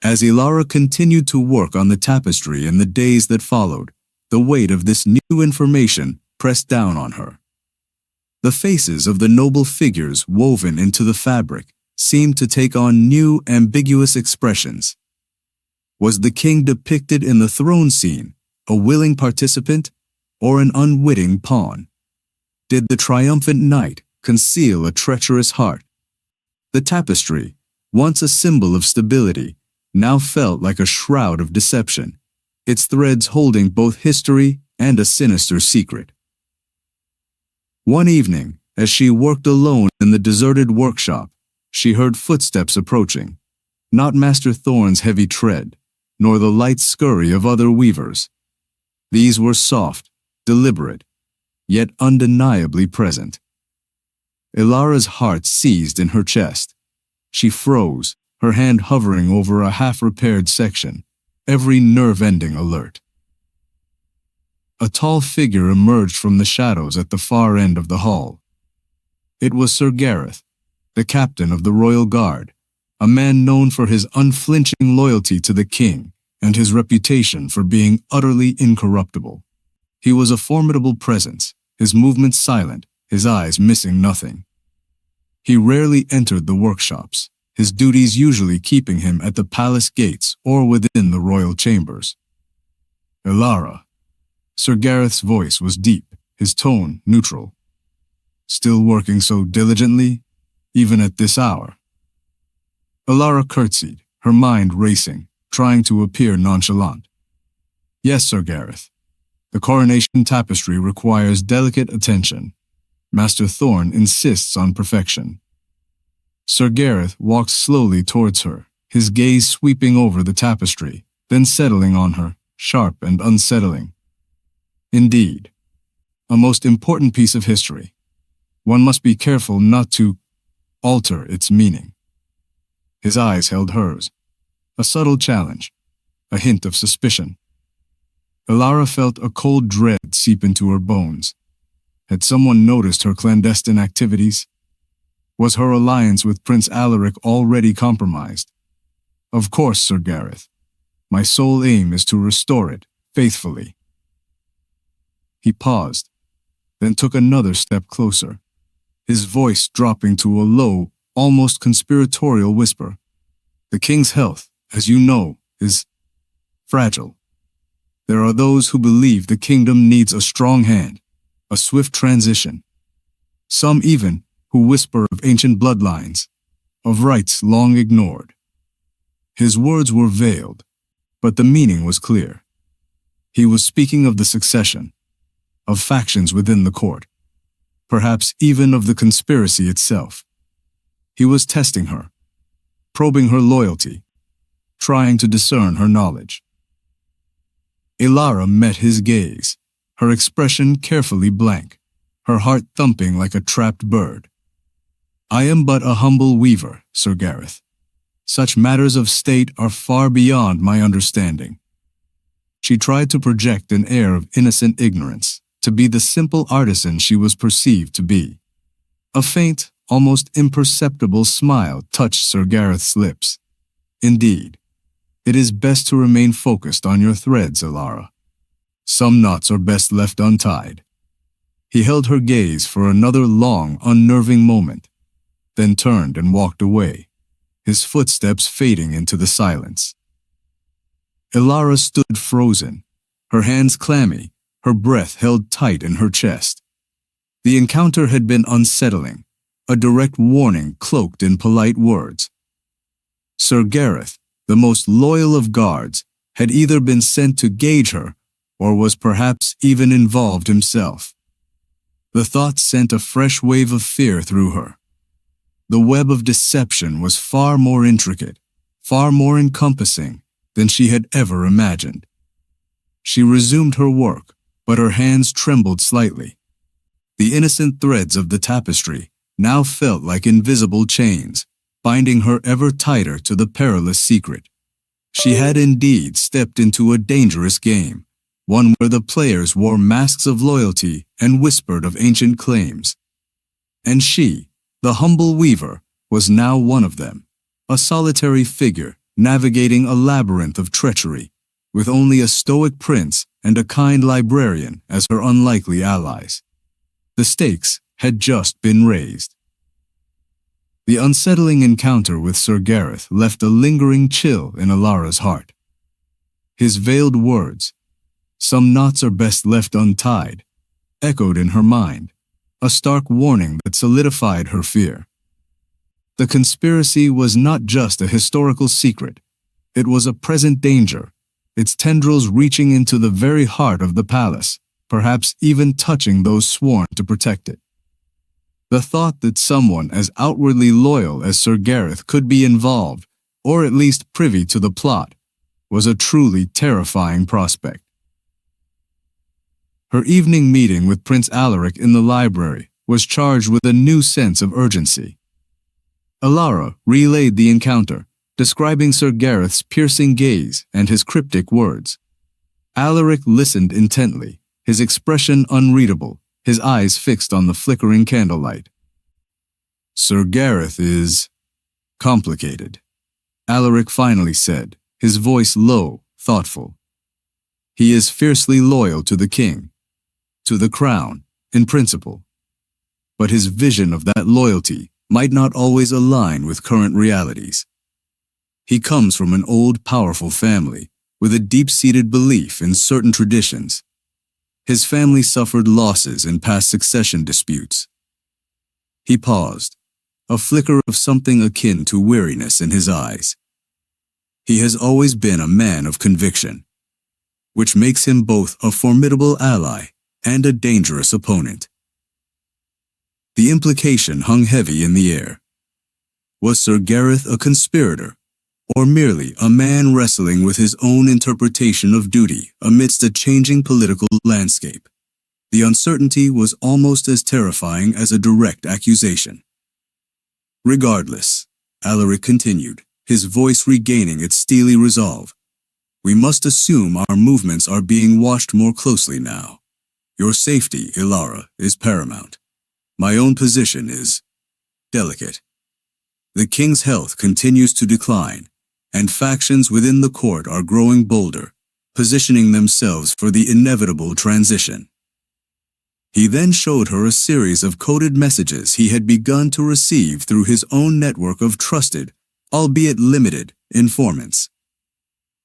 As Elara continued to work on the tapestry in the days that followed, the weight of this new information pressed down on her. The faces of the noble figures woven into the fabric seemed to take on new, ambiguous expressions. Was the king depicted in the throne scene a willing participant or an unwitting pawn? Did the triumphant knight conceal a treacherous heart? The tapestry, once a symbol of stability, now felt like a shroud of deception, its threads holding both history and a sinister secret. One evening, as she worked alone in the deserted workshop, she heard footsteps approaching, not Master Thorn's heavy tread, nor the light scurry of other weavers. These were soft, deliberate, yet undeniably present. Elara's heart seized in her chest. She froze, her hand hovering over a half-repaired section, every nerve ending alert. A tall figure emerged from the shadows at the far end of the hall. It was Sir Gareth, the captain of the Royal Guard, a man known for his unflinching loyalty to the king and his reputation for being utterly incorruptible. He was a formidable presence, his movements silent, his eyes missing nothing. He rarely entered the workshops, his duties usually keeping him at the palace gates or within the royal chambers. Elara. Sir Gareth's voice was deep, his tone neutral. Still working so diligently, even at this hour? Elara curtsied, her mind racing, trying to appear nonchalant. Yes, Sir Gareth. The Coronation Tapestry requires delicate attention. Master Thorn insists on perfection. Sir Gareth walked slowly towards her, his gaze sweeping over the tapestry, then settling on her, sharp and unsettling. Indeed, a most important piece of history. One must be careful not to alter its meaning. His eyes held hers, a subtle challenge, a hint of suspicion. Elara felt a cold dread seep into her bones. Had someone noticed her clandestine activities? Was her alliance with Prince Alaric already compromised? Of course, Sir Gareth. My sole aim is to restore it, faithfully. He paused, then took another step closer, his voice dropping to a low, almost conspiratorial whisper. The king's health, as you know, is fragile. There are those who believe the kingdom needs a strong hand, a swift transition. Some even who whisper of ancient bloodlines, of rights long ignored. His words were veiled, but the meaning was clear. He was speaking of the succession, of factions within the court, perhaps even of the conspiracy itself. He was testing her, probing her loyalty, trying to discern her knowledge. Elara met his gaze, her expression carefully blank, her heart thumping like a trapped bird. I am but a humble weaver, Sir Gareth. Such matters of state are far beyond my understanding. She tried to project an air of innocent ignorance, to be the simple artisan she was perceived to be. A faint, almost imperceptible smile touched Sir Gareth's lips. Indeed, it is best to remain focused on your threads, Elara. Some knots are best left untied. He held her gaze for another long, unnerving moment, then turned and walked away, his footsteps fading into the silence. Elara stood frozen, her hands clammy, her breath held tight in her chest. The encounter had been unsettling, a direct warning cloaked in polite words. Sir Gareth, the most loyal of guards, had either been sent to gauge her, or was perhaps even involved himself. The thought sent a fresh wave of fear through her. The web of deception was far more intricate, far more encompassing than she had ever imagined. She resumed her work, but her hands trembled slightly. The innocent threads of the tapestry now felt like invisible chains, binding her ever tighter to the perilous secret. She had indeed stepped into a dangerous game, one where the players wore masks of loyalty and whispered of ancient claims. And she, the humble weaver, was now one of them, a solitary figure navigating a labyrinth of treachery, with only a stoic prince and a kind librarian as her unlikely allies. The stakes had just been raised. The unsettling encounter with Sir Gareth left a lingering chill in Elara's heart. His veiled words, "Some knots are best left untied," echoed in her mind, a stark warning that solidified her fear. The conspiracy was not just a historical secret, it was a present danger, its tendrils reaching into the very heart of the palace, perhaps even touching those sworn to protect it. The thought that someone as outwardly loyal as Sir Gareth could be involved, or at least privy to the plot, was a truly terrifying prospect. Her evening meeting with Prince Alaric in the library was charged with a new sense of urgency. Elara relayed the encounter, describing Sir Gareth's piercing gaze and his cryptic words. Alaric listened intently, his expression unreadable, his eyes fixed on the flickering candlelight. "Sir Gareth is complicated," Alaric finally said, his voice low, thoughtful. "He is fiercely loyal to the king, to the crown, in principle. But his vision of that loyalty might not always align with current realities. He comes from an old, powerful family with a deep-seated belief in certain traditions. His family suffered losses in past succession disputes." He paused, a flicker of something akin to weariness in his eyes. "He has always been a man of conviction, which makes him both a formidable ally and a dangerous opponent." The implication hung heavy in the air. Was Sir Gareth a conspirator, or merely a man wrestling with his own interpretation of duty amidst a changing political landscape? The uncertainty was almost as terrifying as a direct accusation. "Regardless," Alaric continued, his voice regaining its steely resolve, "we must assume our movements are being watched more closely now. Your safety, Elara, is paramount. My own position is delicate. The king's health continues to decline, and factions within the court are growing bolder, positioning themselves for the inevitable transition." He then showed her a series of coded messages he had begun to receive through his own network of trusted, albeit limited, informants.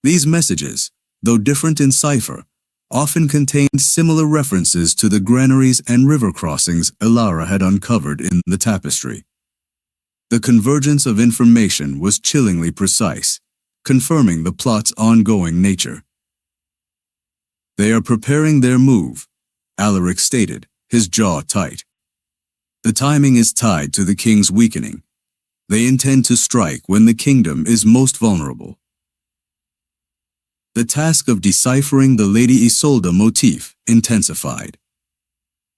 These messages, though different in cipher, often contained similar references to the granaries and river crossings Elara had uncovered in the tapestry. The convergence of information was chillingly precise, confirming the plot's ongoing nature. "They are preparing their move," Alaric stated, his jaw tight. "The timing is tied to the king's weakening. They intend to strike when the kingdom is most vulnerable." The task of deciphering the Lady Isolde motif intensified.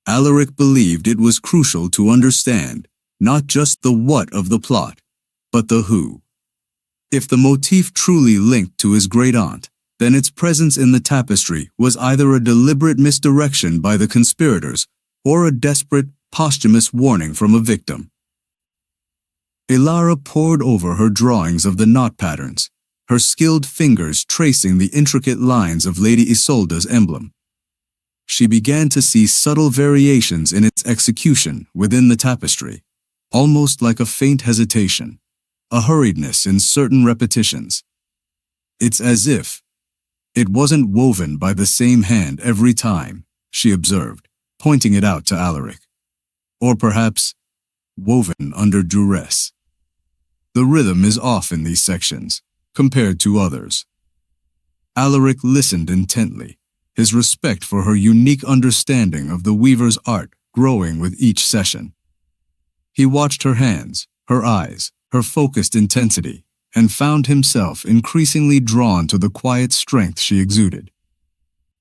Alaric believed it was crucial to understand not just the what of the plot, but the who. If the motif truly linked to his great-aunt, then its presence in the tapestry was either a deliberate misdirection by the conspirators or a desperate, posthumous warning from a victim. Elara pored over her drawings of the knot patterns, her skilled fingers tracing the intricate lines of Lady Isolde's emblem. she began to see subtle variations in its execution within the tapestry, almost like a faint hesitation, a hurriedness in certain repetitions. It's as if it wasn't woven by the same hand every time, she observed, pointing it out to Alaric. Or perhaps woven under duress. The rhythm is off in these sections, compared to others. Alaric listened intently, his respect for her unique understanding of the weaver's art growing with each session. He watched her hands, her eyes, her focused intensity, and found himself increasingly drawn to the quiet strength she exuded.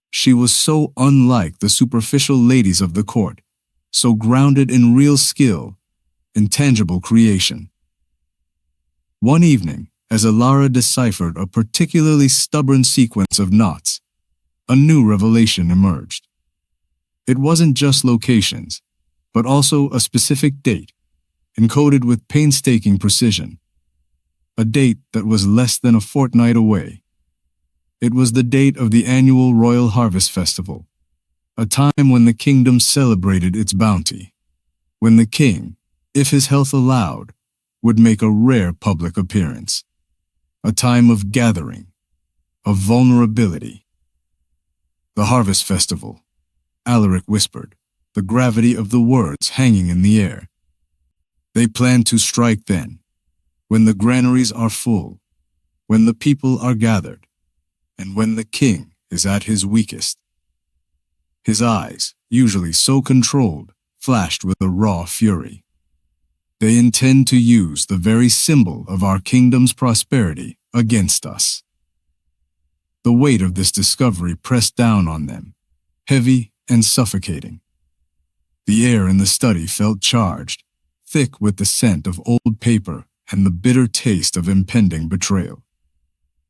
She was so unlike the superficial ladies of the court, so grounded in real skill, intangible creation. One evening, as Elara deciphered a particularly stubborn sequence of knots, a new revelation emerged. It wasn't just locations, but also a specific date, encoded with painstaking precision. A date that was less than a fortnight away. It was the date of the annual Royal Harvest Festival, a time when the kingdom celebrated its bounty, when the king, if his health allowed, would make a rare public appearance. A time of gathering, of vulnerability. The Harvest Festival, Alaric whispered, the gravity of the words hanging in the air. They plan to strike then, when the granaries are full, when the people are gathered, and when the king is at his weakest. His eyes, usually so controlled, flashed with a raw fury. They intend to use the very symbol of our kingdom's prosperity against us. The weight of this discovery pressed down on them, heavy and suffocating. The air in the study felt charged, thick with the scent of old paper and the bitter taste of impending betrayal.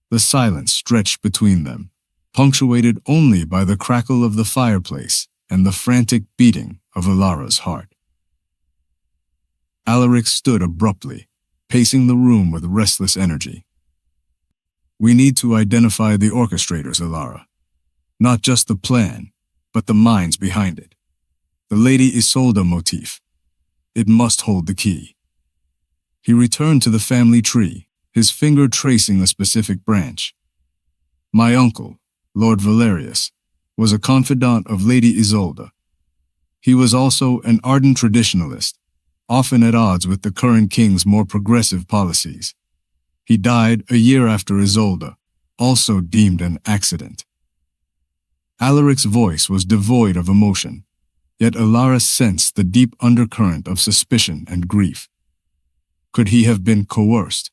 The silence stretched between them, punctuated only by the crackle of the fireplace and the frantic beating of Elara's heart. Alaric stood abruptly, pacing the room with restless energy. We need to identify the orchestrators, Elara. Not just the plan, but the minds behind it. The Lady Isolde motif. It must hold the key. He returned to the family tree, his finger tracing a specific branch. My uncle, Lord Valerius, was a confidant of Lady Isolde. He was also an ardent traditionalist, often at odds with the current king's more progressive policies. He died a year after Isolde, also deemed an accident. Alaric's voice was devoid of emotion, yet Elara sensed the deep undercurrent of suspicion and grief. Could he have been coerced,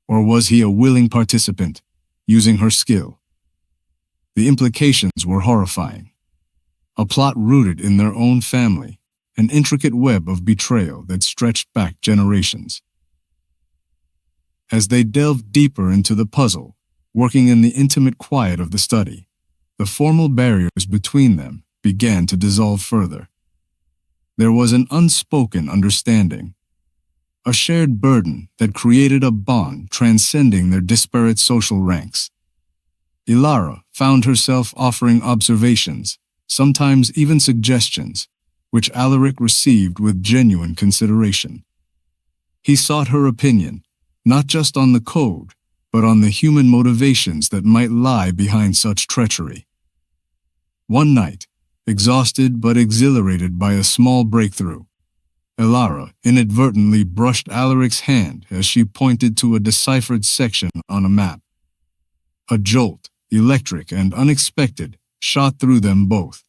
or was he a willing participant, using her skill? The implications were horrifying. A plot rooted in their own family, an intricate web of betrayal that stretched back generations. As they delved deeper into the puzzle, working in the intimate quiet of the study, the formal barriers between them began to dissolve further. There was an unspoken understanding, a shared burden that created a bond transcending their disparate social ranks. Elara found herself offering observations, sometimes even suggestions, which Alaric received with genuine consideration. He sought her opinion, not just on the code, but on the human motivations that might lie behind such treachery. One night, exhausted but exhilarated by a small breakthrough, Elara inadvertently brushed Alaric's hand as she pointed to a deciphered section on a map. A jolt, electric and unexpected, shot through them both.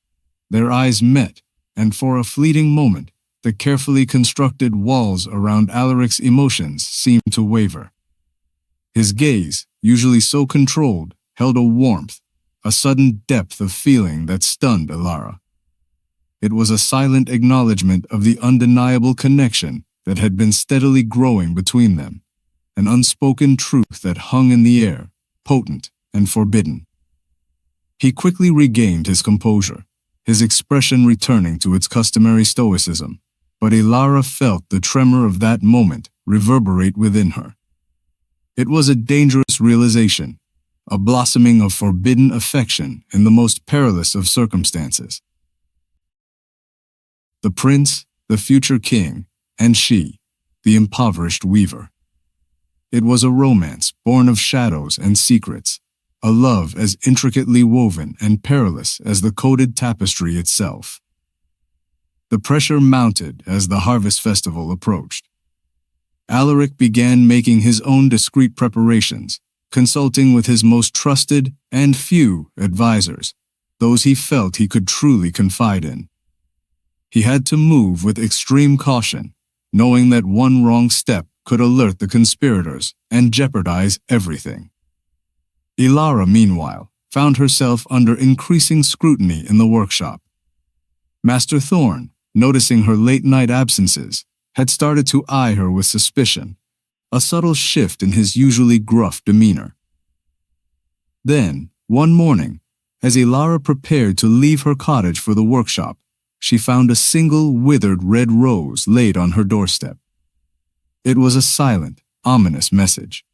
Their eyes met, and for a fleeting moment, the carefully constructed walls around Alaric's emotions seemed to waver. His gaze, usually so controlled, held a warmth, a sudden depth of feeling that stunned Elara. It was a silent acknowledgement of the undeniable connection that had been steadily growing between them, an unspoken truth that hung in the air, potent and forbidden. He quickly regained his composure, his expression returning to its customary stoicism, but Elara felt the tremor of that moment reverberate within her. It was a dangerous realization, a blossoming of forbidden affection in the most perilous of circumstances. the prince, the future king, and she, the impoverished weaver. It was a romance born of shadows and secrets, a love as intricately woven and perilous as the coded tapestry itself. The pressure mounted as the harvest festival approached. Alaric began making his own discreet preparations, consulting with his most trusted and few advisors, those he felt he could truly confide in. He had to move with extreme caution, knowing that one wrong step could alert the conspirators and jeopardize everything. Elara, meanwhile, found herself under increasing scrutiny in the workshop. Master Thorn, noticing her late-night absences, had started to eye her with suspicion, a subtle shift in his usually gruff demeanor. Then, one morning, as Elara prepared to leave her cottage for the workshop, she found a single withered red rose laid on her doorstep. It was a silent, ominous message.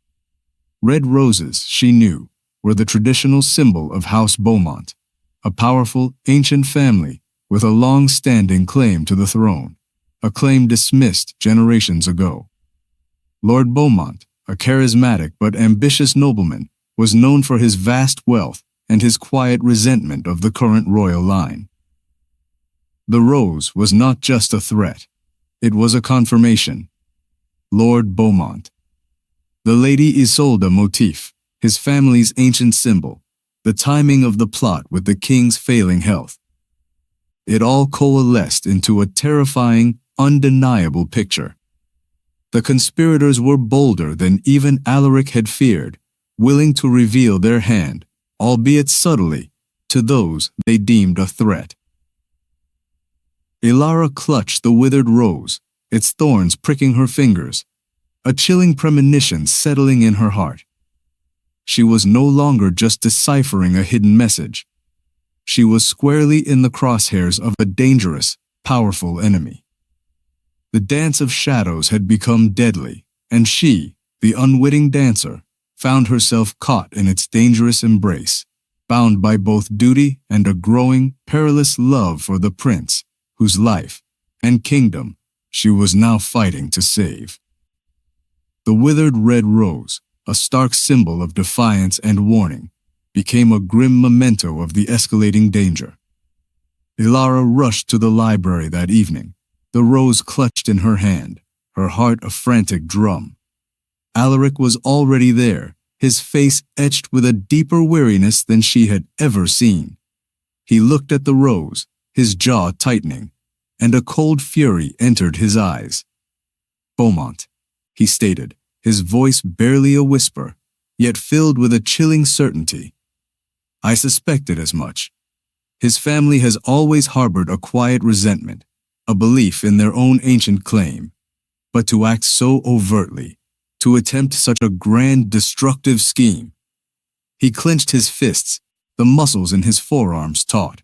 Red roses, she knew, were the traditional symbol of House Beaumont, a powerful, ancient family with a long-standing claim to the throne, a claim dismissed generations ago. Lord Beaumont, a charismatic but ambitious nobleman, was known for his vast wealth and his quiet resentment of the current royal line. The rose was not just a threat, it was a confirmation. Lord Beaumont. The Lady Isolde motif, his family's ancient symbol, the timing of the plot with the king's failing health. It all coalesced into a terrifying, undeniable picture. The conspirators were bolder than even Alaric had feared, willing to reveal their hand, albeit subtly, to those they deemed a threat. Elara clutched the withered rose, its thorns pricking her fingers, a chilling premonition settling in her heart. She was no longer just deciphering a hidden message. She was squarely in the crosshairs of a dangerous, powerful enemy. The dance of shadows had become deadly, and she, the unwitting dancer, found herself caught in its dangerous embrace, bound by both duty and a growing, perilous love for the prince, whose life and kingdom she was now fighting to save. The withered red rose, a stark symbol of defiance and warning, became a grim memento of the escalating danger. Elara rushed to the library that evening, the rose clutched in her hand, her heart a frantic drum. Alaric was already there, his face etched with a deeper weariness than she had ever seen. He looked at the rose, his jaw tightening, and a cold fury entered his eyes. "Beaumont," he stated, his voice barely a whisper, yet filled with a chilling certainty. "I suspected as much. His family has always harbored a quiet resentment, a belief in their own ancient claim. But to act so overtly, to attempt such a grand, destructive scheme." He clenched his fists, the muscles in his forearms taut.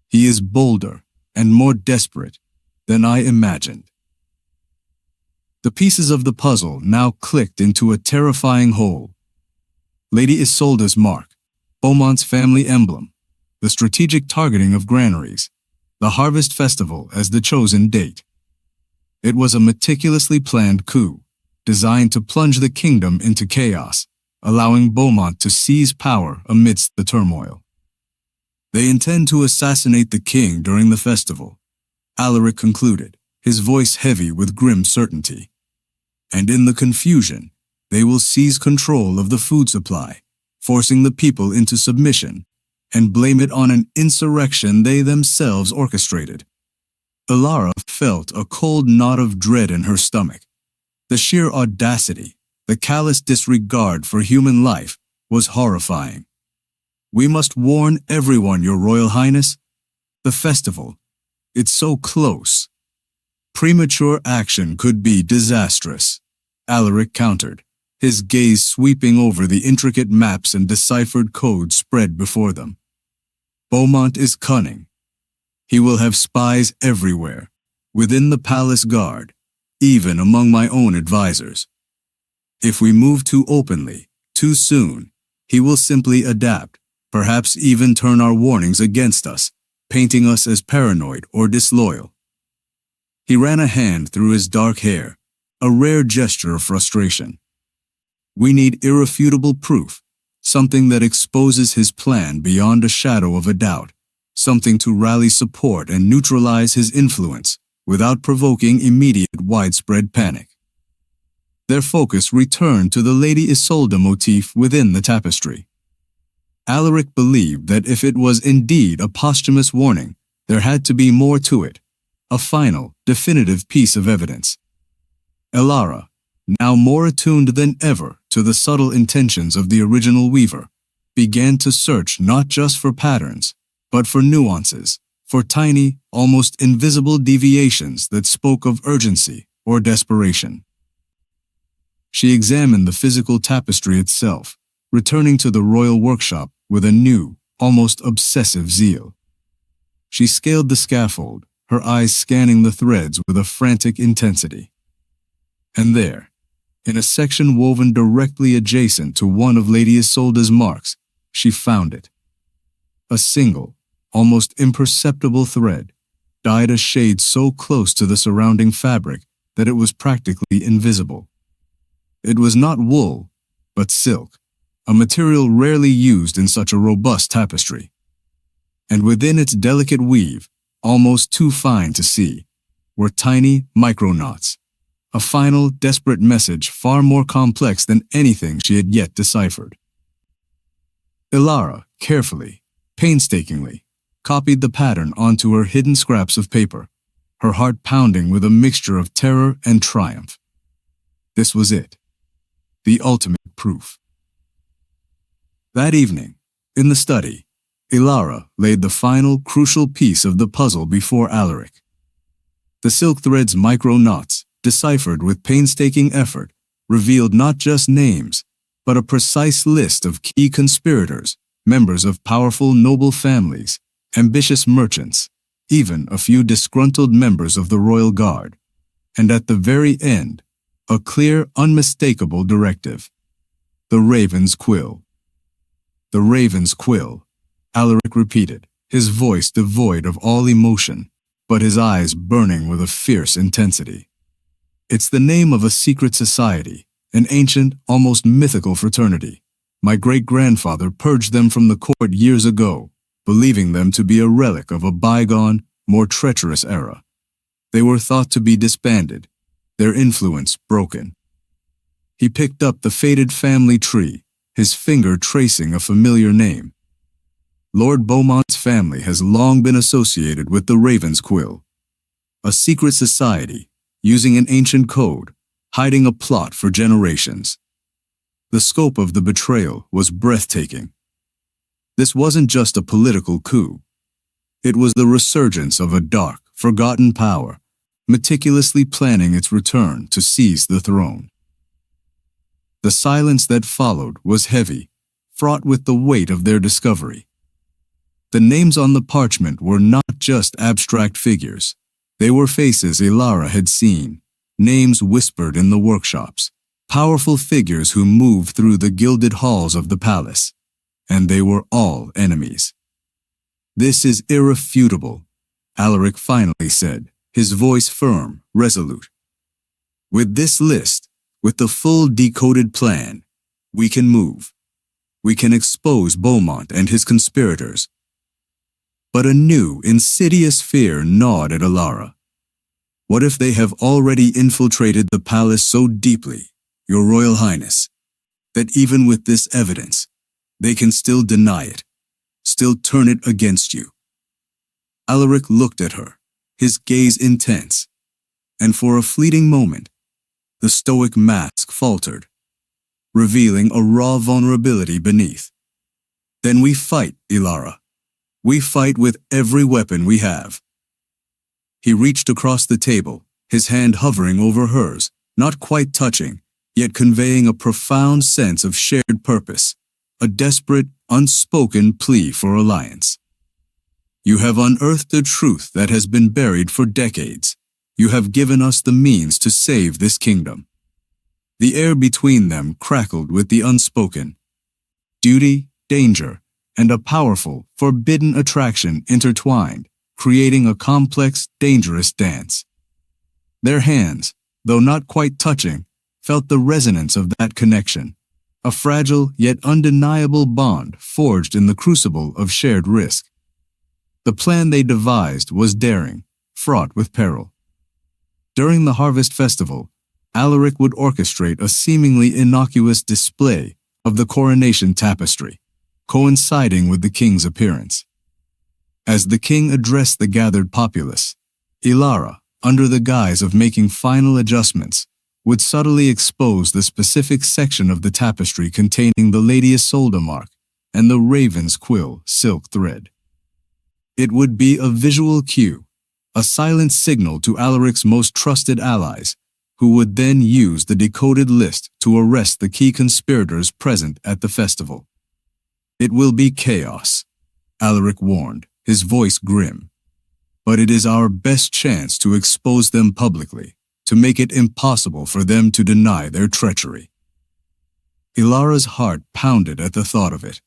"He is bolder and more desperate than I imagined." The pieces of the puzzle now clicked into a terrifying whole. Lady Isolde's mark, Beaumont's family emblem, the strategic targeting of granaries, the harvest festival as the chosen date. It was a meticulously planned coup, designed to plunge the kingdom into chaos, allowing Beaumont to seize power amidst the turmoil. "They intend to assassinate the king during the festival," Alaric concluded, his voice heavy with grim certainty. "And in the confusion, they will seize control of the food supply, forcing the people into submission, and blame it on an insurrection they themselves orchestrated." Elara felt a cold knot of dread in her stomach. The sheer audacity, the callous disregard for human life, was horrifying. "We must warn everyone, Your Royal Highness. The festival, it's so close." "Premature action could be disastrous," Alaric countered, his gaze sweeping over the intricate maps and deciphered codes spread before them. "Beaumont is cunning. He will have spies everywhere, within the palace guard, even among my own advisors. If we move too openly, too soon, he will simply adapt, perhaps even turn our warnings against us, painting us as paranoid or disloyal." He ran a hand through his dark hair, a rare gesture of frustration. We need irrefutable proof, something that exposes his plan beyond a shadow of a doubt, something to rally support and neutralize his influence without provoking immediate widespread panic. Their focus returned to the Lady Isolde motif within the tapestry. Alaric believed that if it was indeed a posthumous warning, there had to be more to it, a final, definitive piece of evidence. Elara, now more attuned than ever to the subtle intentions of the original weaver, began to search not just for patterns, but for nuances, for tiny, almost invisible deviations that spoke of urgency or desperation. She examined the physical tapestry itself, returning to the royal workshop with a new, almost obsessive zeal. She scaled the scaffold, her eyes scanning the threads with a frantic intensity. And there, in a section woven directly adjacent to one of Lady Isolde's marks, she found it. A single, almost imperceptible thread, dyed a shade so close to the surrounding fabric that it was practically invisible. It was not wool, but silk, a material rarely used in such a robust tapestry. And within its delicate weave, almost too fine to see, were tiny micro-knots, a final, desperate message far more complex than anything she had yet deciphered. Elara, carefully, painstakingly, copied the pattern onto her hidden scraps of paper, her heart pounding with a mixture of terror and triumph. This was it, the ultimate proof. That evening, in the study, Elara laid the final, crucial piece of the puzzle before Alaric. The silk thread's micro-knots, deciphered with painstaking effort, revealed not just names, but a precise list of key conspirators, members of powerful noble families, ambitious merchants, even a few disgruntled members of the royal guard, and at the very end, a clear, unmistakable directive. The Raven's Quill. The Raven's Quill, Alaric repeated, his voice devoid of all emotion, but his eyes burning with a fierce intensity. It's the name of a secret society, an ancient, almost mythical fraternity. My great-grandfather purged them from the court years ago, believing them to be a relic of a bygone, more treacherous era. They were thought to be disbanded, their influence broken. He picked up the faded family tree, his finger tracing a familiar name. Lord Beaumont's family has long been associated with the Raven's Quill, a secret society using an ancient code, hiding a plot for generations. The scope of the betrayal was breathtaking. This wasn't just a political coup. It was the resurgence of a dark, forgotten power, meticulously planning its return to seize the throne. The silence that followed was heavy, fraught with the weight of their discovery. The names on the parchment were not just abstract figures. They were faces Elara had seen, names whispered in the workshops, powerful figures who moved through the gilded halls of the palace, and they were all enemies. This is irrefutable, Alaric finally said, his voice firm, resolute. With this list, with the full decoded plan, we can move. We can expose Beaumont and his conspirators. But a new, insidious fear gnawed at Elara. What if they have already infiltrated the palace so deeply, Your Royal Highness, that even with this evidence, they can still deny it, still turn it against you? Alaric looked at her, his gaze intense, and for a fleeting moment, the stoic mask faltered, revealing a raw vulnerability beneath. Then we fight, Elara. We fight with every weapon we have. He reached across the table, his hand hovering over hers, not quite touching, yet conveying a profound sense of shared purpose, a desperate, unspoken plea for alliance. You have unearthed a truth that has been buried for decades. You have given us the means to save this kingdom. The air between them crackled with the unspoken. Duty, danger, and a powerful, forbidden attraction intertwined, creating a complex, dangerous dance. Their hands, though not quite touching, felt the resonance of that connection, a fragile yet undeniable bond forged in the crucible of shared risk. The plan they devised was daring, fraught with peril. During the harvest festival, Alaric would orchestrate a seemingly innocuous display of the coronation tapestry, coinciding with the king's appearance. As the king addressed the gathered populace, Elara, under the guise of making final adjustments, would subtly expose the specific section of the tapestry containing the Lady Isolde mark and the raven's quill silk thread. It would be a visual cue, a silent signal to Alaric's most trusted allies, who would then use the decoded list to arrest the key conspirators present at the festival. "It will be chaos," Alaric warned, his voice grim. "But it is our best chance to expose them publicly, to make it impossible for them to deny their treachery." Elara's heart pounded at the thought of it.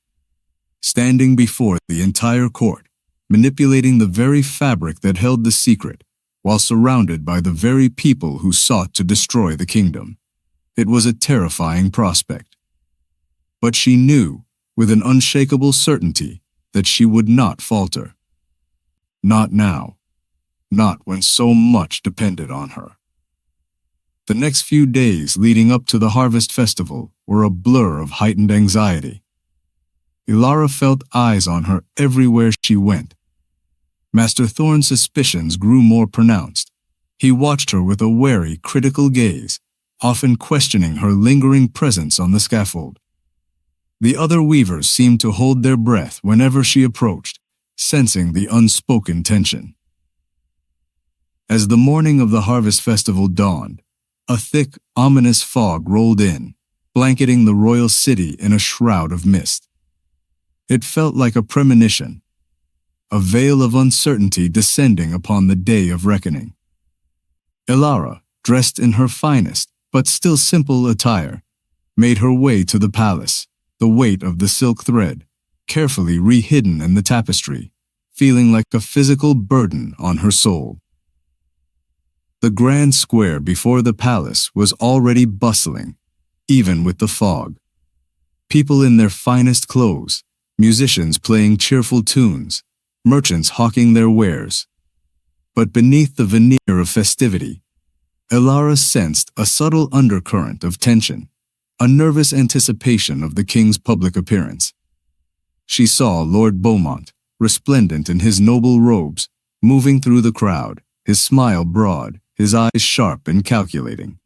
Standing before the entire court, manipulating the very fabric that held the secret, while surrounded by the very people who sought to destroy the kingdom, it was a terrifying prospect. But she knew, with an unshakable certainty, that she would not falter. Not now. Not when so much depended on her. The next few days leading up to the harvest festival were a blur of heightened anxiety. Elara felt eyes on her everywhere she went. Master Thorne's suspicions grew more pronounced. He watched her with a wary, critical gaze, often questioning her lingering presence on the scaffold. The other weavers seemed to hold their breath whenever she approached, sensing the unspoken tension. As the morning of the harvest festival dawned, a thick, ominous fog rolled in, blanketing the royal city in a shroud of mist. It felt like a premonition, a veil of uncertainty descending upon the day of reckoning. Elara, dressed in her finest, but still simple attire, made her way to the palace, the weight of the silk thread, carefully re-hidden in the tapestry, feeling like a physical burden on her soul. The grand square before the palace was already bustling, even with the fog. People in their finest clothes, musicians playing cheerful tunes, merchants hawking their wares. But beneath the veneer of festivity, Elara sensed a subtle undercurrent of tension, a nervous anticipation of the king's public appearance. She saw Lord Beaumont, resplendent in his noble robes, moving through the crowd, his smile broad, his eyes sharp and calculating.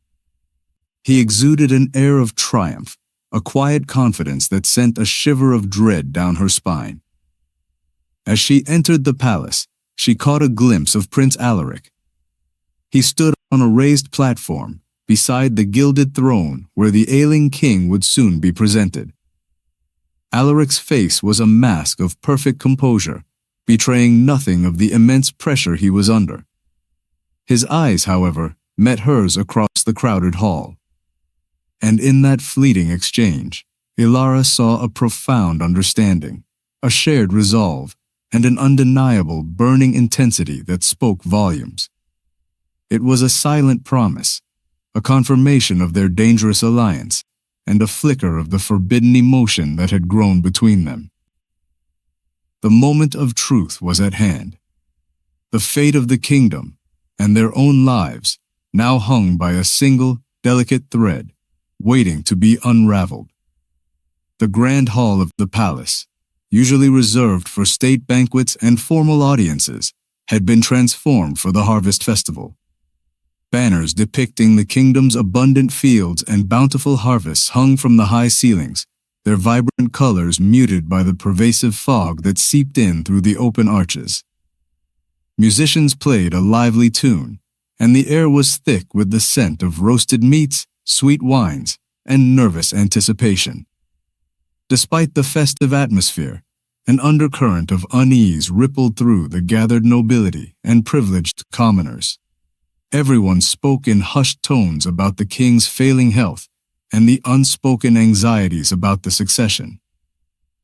He exuded an air of triumph, a quiet confidence that sent a shiver of dread down her spine. As she entered the palace, she caught a glimpse of Prince Alaric. He stood on a raised platform, beside the gilded throne where the ailing king would soon be presented. Alaric's face was a mask of perfect composure, betraying nothing of the immense pressure he was under. His eyes, however, met hers across the crowded hall. And in that fleeting exchange, Elara saw a profound understanding, a shared resolve, and an undeniable burning intensity that spoke volumes. It was a silent promise, a confirmation of their dangerous alliance, and a flicker of the forbidden emotion that had grown between them. The moment of truth was at hand. The fate of the kingdom, and their own lives, now hung by a single, delicate thread, waiting to be unraveled. The grand hall of the palace, usually reserved for state banquets and formal audiences, had been transformed for the harvest festival. Banners depicting the kingdom's abundant fields and bountiful harvests hung from the high ceilings, their vibrant colors muted by the pervasive fog that seeped in through the open arches. Musicians played a lively tune, and the air was thick with the scent of roasted meats, sweet wines, and nervous anticipation. Despite the festive atmosphere, an undercurrent of unease rippled through the gathered nobility and privileged commoners. Everyone spoke in hushed tones about the king's failing health and the unspoken anxieties about the succession.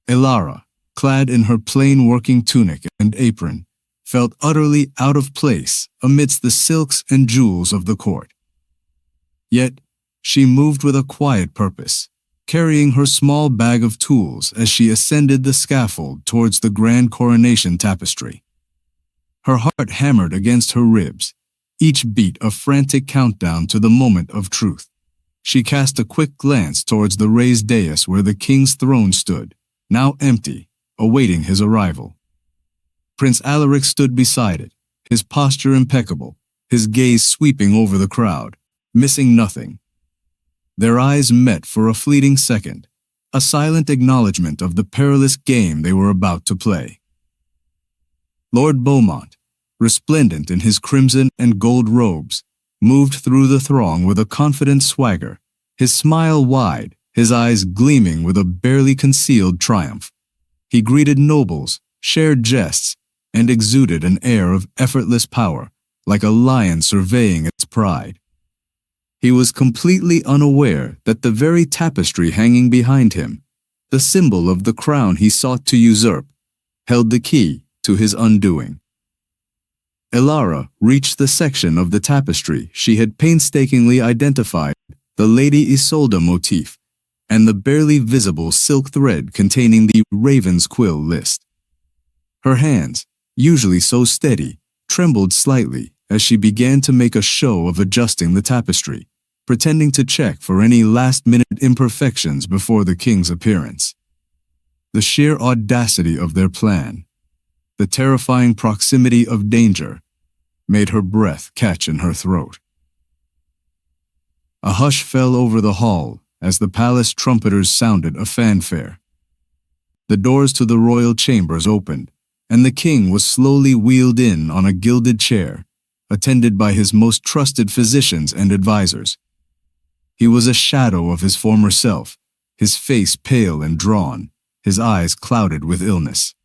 Elara, clad in her plain working tunic and apron, felt utterly out of place amidst the silks and jewels of the court. Yet, she moved with a quiet purpose, carrying her small bag of tools as she ascended the scaffold towards the Grand Coronation Tapestry. Her heart hammered against her ribs, each beat a frantic countdown to the moment of truth. She cast a quick glance towards the raised dais where the king's throne stood, now empty, awaiting his arrival. Prince Alaric stood beside it, his posture impeccable, his gaze sweeping over the crowd, missing nothing. Their eyes met for a fleeting second, a silent acknowledgement of the perilous game they were about to play. Lord Beaumont, resplendent in his crimson and gold robes, moved through the throng with a confident swagger, his smile wide, his eyes gleaming with a barely concealed triumph. He greeted nobles, shared jests, and exuded an air of effortless power, like a lion surveying its pride. He was completely unaware that the very tapestry hanging behind him, the symbol of the crown he sought to usurp, held the key to his undoing. Elara reached the section of the tapestry she had painstakingly identified, the Lady Isolde motif, and the barely visible silk thread containing the Raven's Quill list. Her hands, usually so steady, trembled slightly as she began to make a show of adjusting the tapestry, pretending to check for any last-minute imperfections before the king's appearance. The sheer audacity of their plan, the terrifying proximity of danger, made her breath catch in her throat. A hush fell over the hall as the palace trumpeters sounded a fanfare. The doors to the royal chambers opened, and the king was slowly wheeled in on a gilded chair, attended by his most trusted physicians and advisors. He was a shadow of his former self, his face pale and drawn, his eyes clouded with illness.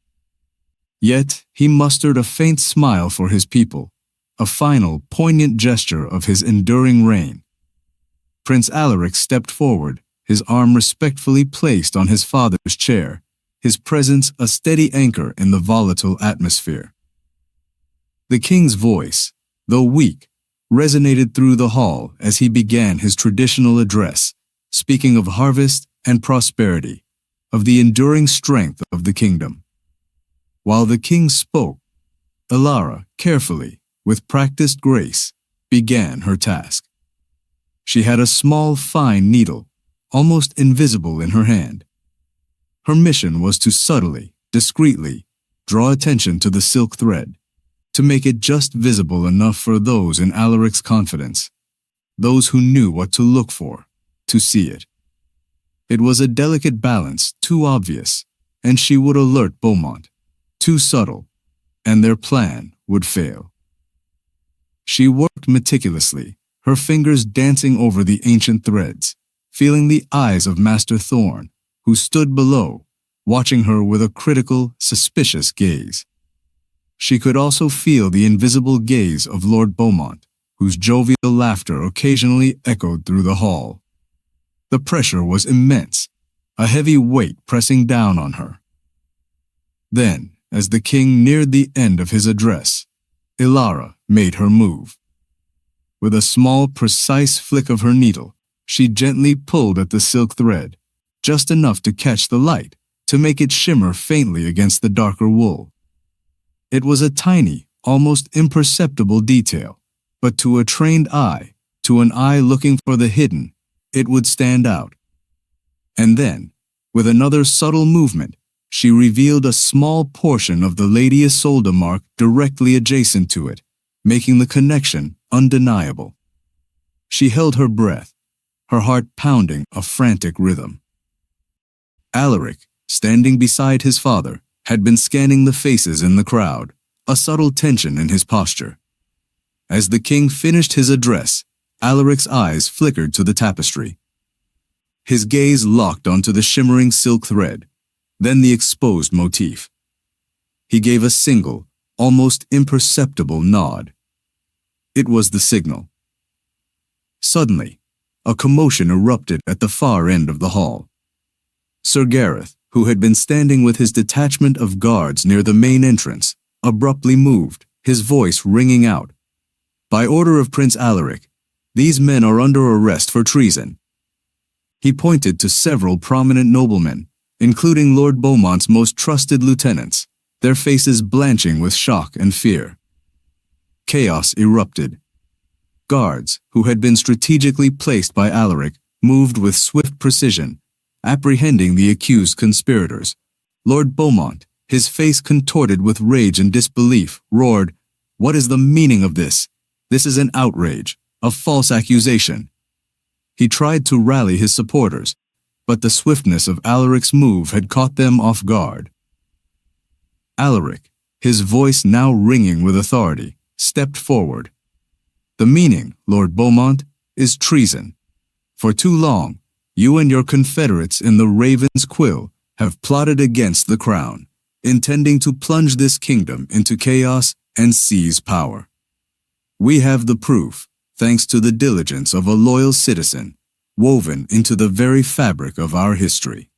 Yet he mustered a faint smile for his people, a final, poignant gesture of his enduring reign. Prince Alaric stepped forward, his arm respectfully placed on his father's chair, his presence a steady anchor in the volatile atmosphere. The king's voice, though weak, resonated through the hall as he began his traditional address, speaking of harvest and prosperity, of the enduring strength of the kingdom. While the king spoke, Elara, carefully, with practiced grace, began her task. She had a small, fine needle, almost invisible in her hand. Her mission was to subtly, discreetly, draw attention to the silk thread, to make it just visible enough for those in Alaric's confidence, those who knew what to look for, to see it. It was a delicate balance, too obvious, and she would alert Beaumont, too subtle, and their plan would fail. She worked meticulously, her fingers dancing over the ancient threads, feeling the eyes of Master Thorn, who stood below, watching her with a critical, suspicious gaze. She could also feel the invisible gaze of Lord Beaumont, whose jovial laughter occasionally echoed through the hall. The pressure was immense, a heavy weight pressing down on her. Then, as the king neared the end of his address, Elara made her move. With a small, precise flick of her needle, she gently pulled at the silk thread, just enough to catch the light, to make it shimmer faintly against the darker wool. It was a tiny, almost imperceptible detail, but to a trained eye, to an eye looking for the hidden, it would stand out. And then, with another subtle movement, she revealed a small portion of the Lady Isolde mark directly adjacent to it, making the connection undeniable. She held her breath, her heart pounding a frantic rhythm. Alaric, standing beside his father, had been scanning the faces in the crowd, a subtle tension in his posture. As the king finished his address, Alaric's eyes flickered to the tapestry. His gaze locked onto the shimmering silk thread, then the exposed motif. He gave a single, almost imperceptible nod. It was the signal. Suddenly, a commotion erupted at the far end of the hall. Sir Gareth, who had been standing with his detachment of guards near the main entrance, abruptly moved, his voice ringing out. "By order of Prince Alaric, these men are under arrest for treason." He pointed to several prominent noblemen, including Lord Beaumont's most trusted lieutenants, their faces blanching with shock and fear. Chaos erupted. Guards, who had been strategically placed by Alaric, moved with swift precision, apprehending the accused conspirators. Lord Beaumont, his face contorted with rage and disbelief, roared, "What is the meaning of this? This is an outrage, a false accusation." He tried to rally his supporters, but the swiftness of Alaric's move had caught them off guard. Alaric, his voice now ringing with authority, stepped forward. "The meaning, Lord Beaumont, is treason. For too long, you and your confederates in the Raven's Quill have plotted against the crown, intending to plunge this kingdom into chaos and seize power. We have the proof, thanks to the diligence of a loyal citizen, woven into the very fabric of our history."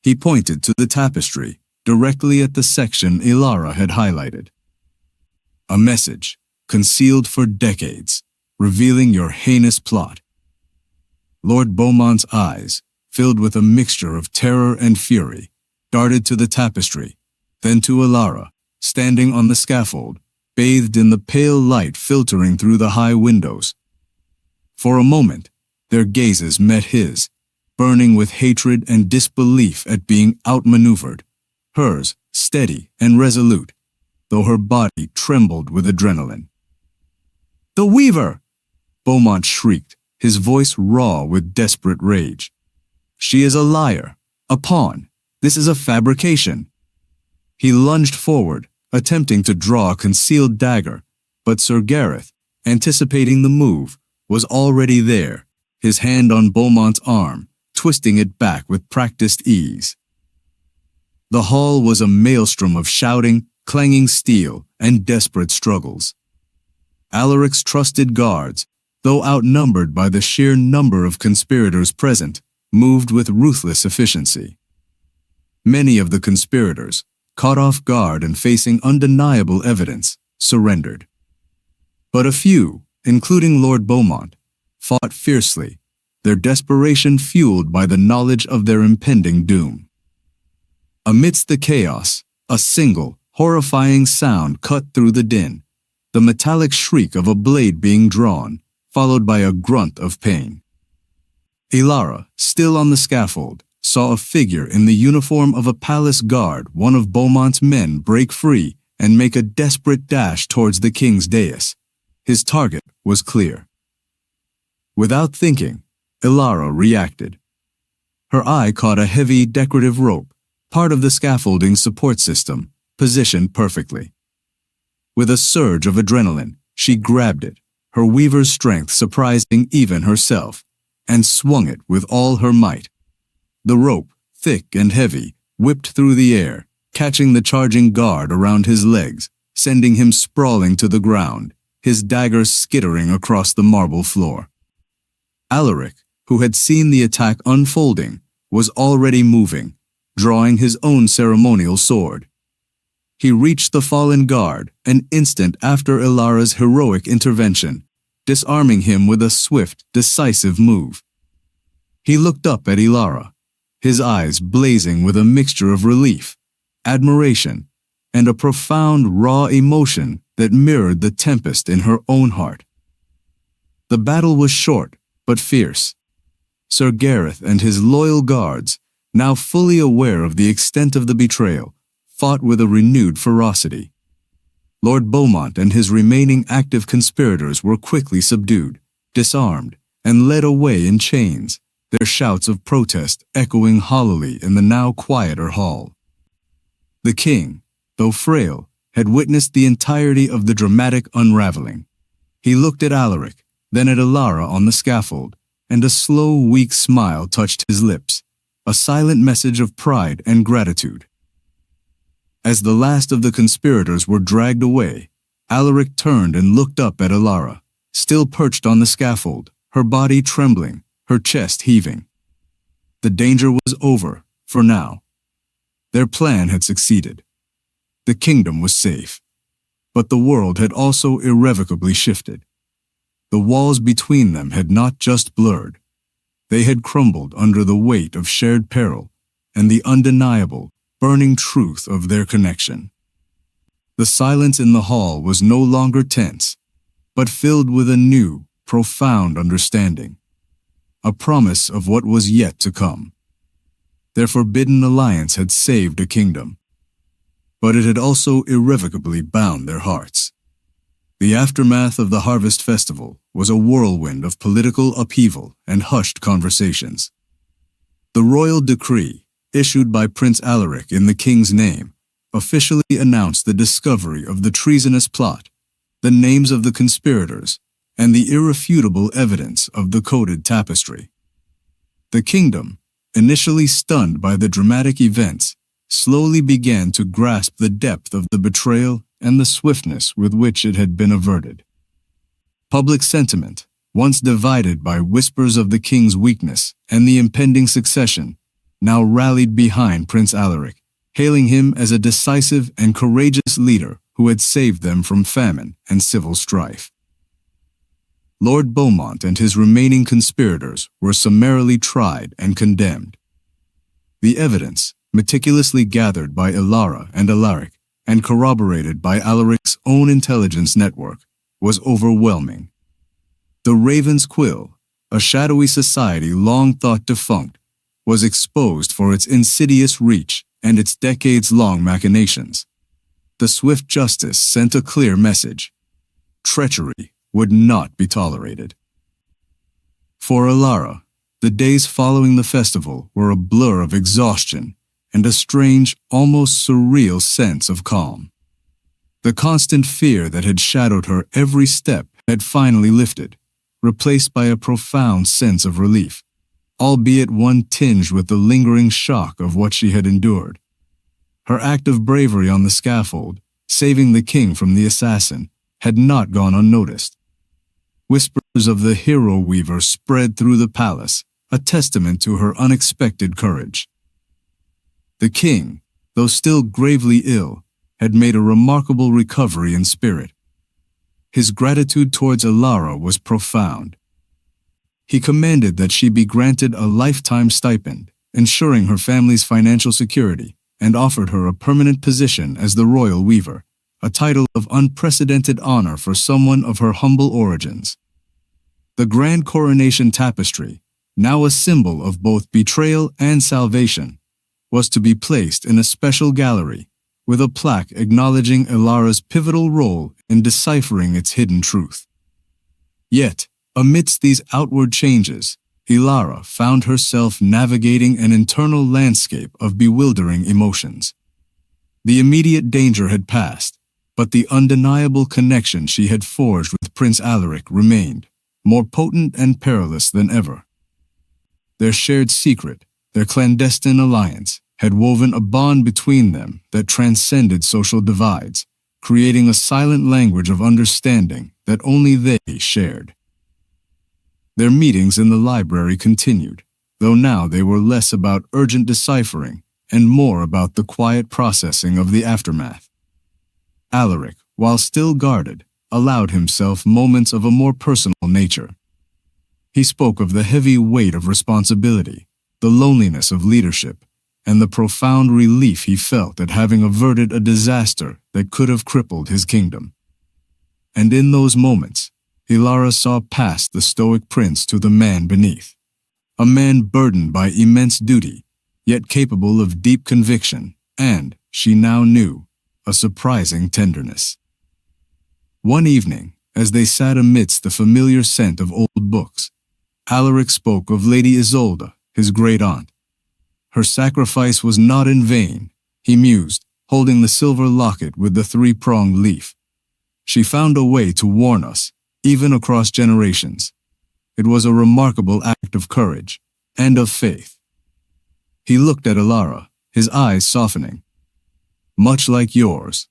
He pointed to the tapestry, directly at the section Elara had highlighted. "A message, concealed for decades, revealing your heinous plot." Lord Beaumont's eyes, filled with a mixture of terror and fury, darted to the tapestry, then to Elara, standing on the scaffold, bathed in the pale light filtering through the high windows. For a moment, their gazes met his, burning with hatred and disbelief at being outmaneuvered, hers steady and resolute, though her body trembled with adrenaline. "The Weaver!" Beaumont shrieked, his voice raw with desperate rage. "She is a liar, a pawn. This is a fabrication." He lunged forward, attempting to draw a concealed dagger, but Sir Gareth, anticipating the move, was already there, his hand on Beaumont's arm, twisting it back with practiced ease. The hall was a maelstrom of shouting, clanging steel, and desperate struggles. Alaric's trusted guards, though outnumbered by the sheer number of conspirators present, moved with ruthless efficiency. Many of the conspirators, caught off guard and facing undeniable evidence, surrendered. But a few, including Lord Beaumont, fought fiercely, their desperation fueled by the knowledge of their impending doom. Amidst the chaos, a single, horrifying sound cut through the din, the metallic shriek of a blade being drawn, followed by a grunt of pain. Elara, still on the scaffold, saw a figure in the uniform of a palace guard, one of Beaumont's men, break free and make a desperate dash towards the king's dais. His target was clear. Without thinking, Elara reacted. Her eye caught a heavy decorative rope, part of the scaffolding support system, positioned perfectly. With a surge of adrenaline, she grabbed it, her weaver's strength surprising even herself, and swung it with all her might. The rope, thick and heavy, whipped through the air, catching the charging guard around his legs, sending him sprawling to the ground, his dagger skittering across the marble floor. Alaric, who had seen the attack unfolding, was already moving, drawing his own ceremonial sword. He reached the fallen guard an instant after Elara's heroic intervention, disarming him with a swift, decisive move. He looked up at Elara, his eyes blazing with a mixture of relief, admiration, and a profound, raw emotion that mirrored the tempest in her own heart. The battle was short, but fierce. Sir Gareth and his loyal guards, now fully aware of the extent of the betrayal, fought with a renewed ferocity. Lord Beaumont and his remaining active conspirators were quickly subdued, disarmed, and led away in chains, their shouts of protest echoing hollowly in the now quieter hall. The king, though frail, had witnessed the entirety of the dramatic unraveling. He looked at Alaric, then at Elara on the scaffold, and a slow, weak smile touched his lips, a silent message of pride and gratitude. As the last of the conspirators were dragged away, Alaric turned and looked up at Elara, still perched on the scaffold, her body trembling, her chest heaving. The danger was over, for now. Their plan had succeeded. The kingdom was safe, But the world had also irrevocably shifted. The walls between them had not just blurred. They had crumbled under the weight of shared peril and the undeniable, burning truth of their connection. The silence in the hall was no longer tense, but filled with a new, profound understanding, a promise of what was yet to come. Their forbidden alliance had saved a kingdom, but it had also irrevocably bound their hearts. The aftermath of the Harvest Festival was a whirlwind of political upheaval and hushed conversations. The royal decree, issued by Prince Alaric in the king's name, officially announced the discovery of the treasonous plot, the names of the conspirators, and the irrefutable evidence of the coded tapestry. The kingdom, initially stunned by the dramatic events, slowly began to grasp the depth of the betrayal and the swiftness with which it had been averted. Public sentiment, once divided by whispers of the king's weakness and the impending succession, now rallied behind Prince Alaric, hailing him as a decisive and courageous leader who had saved them from famine and civil strife. Lord Beaumont and his remaining conspirators were summarily tried and condemned. The evidence, meticulously gathered by Elara and Alaric, and corroborated by Alaric's own intelligence network, was overwhelming. The Raven's Quill, a shadowy society long thought defunct, was exposed for its insidious reach and its decades-long machinations. The swift justice sent a clear message: treachery would not be tolerated. For Elara, the days following the festival were a blur of exhaustion and a strange, almost surreal sense of calm. The constant fear that had shadowed her every step had finally lifted, replaced by a profound sense of relief, albeit one tinged with the lingering shock of what she had endured. Her act of bravery on the scaffold, saving the king from the assassin, had not gone unnoticed. Whispers of the hero weaver spread through the palace, a testament to her unexpected courage. The king, though still gravely ill, had made a remarkable recovery in spirit. His gratitude towards Elara was profound. He commanded that she be granted a lifetime stipend, ensuring her family's financial security, and offered her a permanent position as the royal weaver, a title of unprecedented honor for someone of her humble origins. The Grand Coronation Tapestry, now a symbol of both betrayal and salvation, was to be placed in a special gallery, with a plaque acknowledging Elara's pivotal role in deciphering its hidden truth. Yet, amidst these outward changes, Elara found herself navigating an internal landscape of bewildering emotions. The immediate danger had passed, but the undeniable connection she had forged with Prince Alaric remained, more potent and perilous than ever. Their shared secret, their clandestine alliance, had woven a bond between them that transcended social divides, creating a silent language of understanding that only they shared. Their meetings in the library continued, though now they were less about urgent deciphering and more about the quiet processing of the aftermath. Alaric, while still guarded, allowed himself moments of a more personal nature. He spoke of the heavy weight of responsibility, the loneliness of leadership, and the profound relief he felt at having averted a disaster that could have crippled his kingdom. And in those moments, Elara saw past the stoic prince to the man beneath, a man burdened by immense duty, yet capable of deep conviction, and, she now knew, a surprising tenderness. One evening, as they sat amidst the familiar scent of old books, Alaric spoke of Lady Isolde, his great-aunt. Her sacrifice was not in vain, he mused, holding the silver locket with the three-pronged leaf. She found a way to warn us, even across generations. It was a remarkable act of courage and of faith. He looked at Elara, his eyes softening. Much like yours.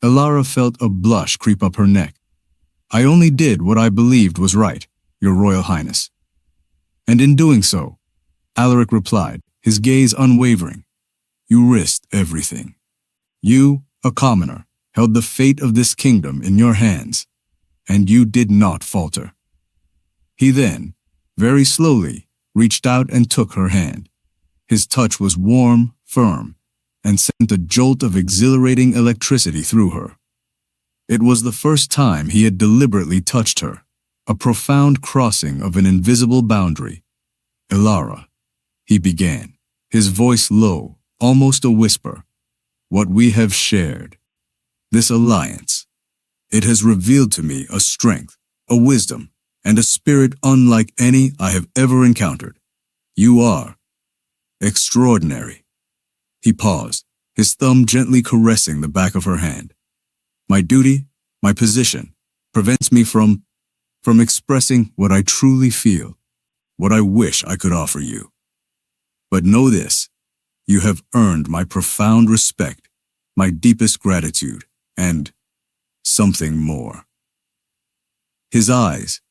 Elara felt a blush creep up her neck. I only did what I believed was right, Your Royal Highness. And in doing so, Alaric replied, his gaze unwavering, you risked everything. You, a commoner, held the fate of this kingdom in your hands, and you did not falter. He then, very slowly, reached out and took her hand. His touch was warm, firm, and sent a jolt of exhilarating electricity through her. It was the first time he had deliberately touched her, a profound crossing of an invisible boundary. "Elara," he began, his voice low, almost a whisper. "What we have shared, this alliance, it has revealed to me a strength, a wisdom, and a spirit unlike any I have ever encountered. You are extraordinary." He paused, his thumb gently caressing the back of her hand. "My duty, my position, prevents me from expressing what I truly feel, what I wish I could offer you. But know this, you have earned my profound respect, my deepest gratitude, and something more." His eyes,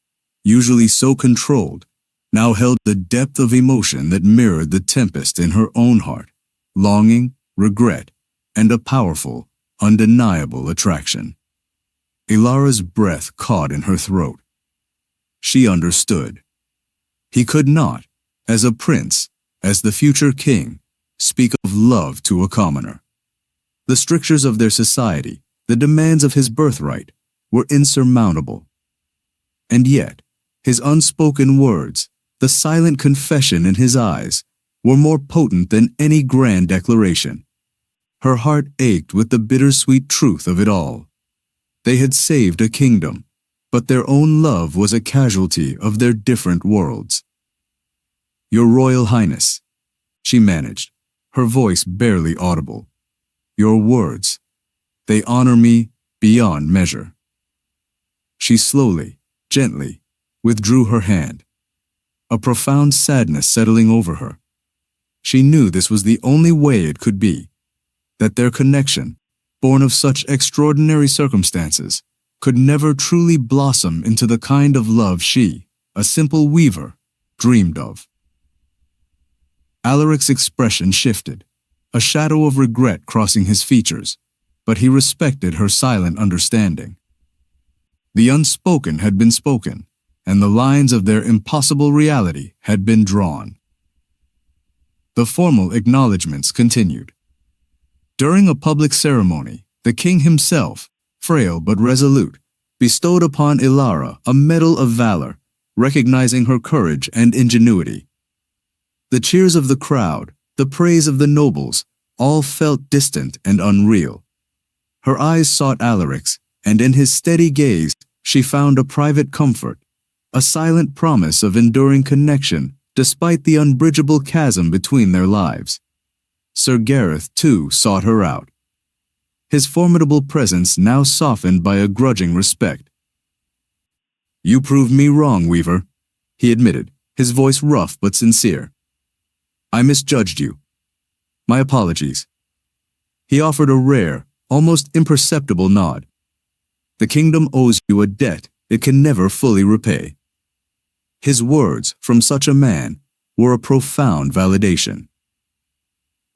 usually so controlled, now held the depth of emotion that mirrored the tempest in her own heart, longing, regret, and a powerful, undeniable attraction. Elara's breath caught in her throat. She understood. He could not, as a prince, as the future king, speak of love to a commoner. The strictures of their society, the demands of his birthright, were insurmountable. And yet, his unspoken words, the silent confession in his eyes, were more potent than any grand declaration. Her heart ached with the bittersweet truth of it all. They had saved a kingdom, but their own love was a casualty of their different worlds. "Your Royal Highness," she managed, her voice barely audible. "Your words, they honor me beyond measure." She slowly, gently, withdrew her hand, a profound sadness settling over her. She knew this was the only way it could be, that their connection, born of such extraordinary circumstances, could never truly blossom into the kind of love she, a simple weaver, dreamed of. Alaric's expression shifted, a shadow of regret crossing his features, but he respected her silent understanding. The unspoken had been spoken, and the lines of their impossible reality had been drawn. The formal acknowledgments continued. During a public ceremony, the king himself, frail but resolute, bestowed upon Elara a medal of valor, recognizing her courage and ingenuity. The cheers of the crowd, the praise of the nobles, all felt distant and unreal. Her eyes sought Alaric's, and in his steady gaze, she found a private comfort, a silent promise of enduring connection despite the unbridgeable chasm between their lives. Sir Gareth, too, sought her out, his formidable presence now softened by a grudging respect. "You proved me wrong, Weaver," he admitted, his voice rough but sincere. "I misjudged you. My apologies." He offered a rare, almost imperceptible nod. "The kingdom owes you a debt it can never fully repay." His words, from such a man, were a profound validation.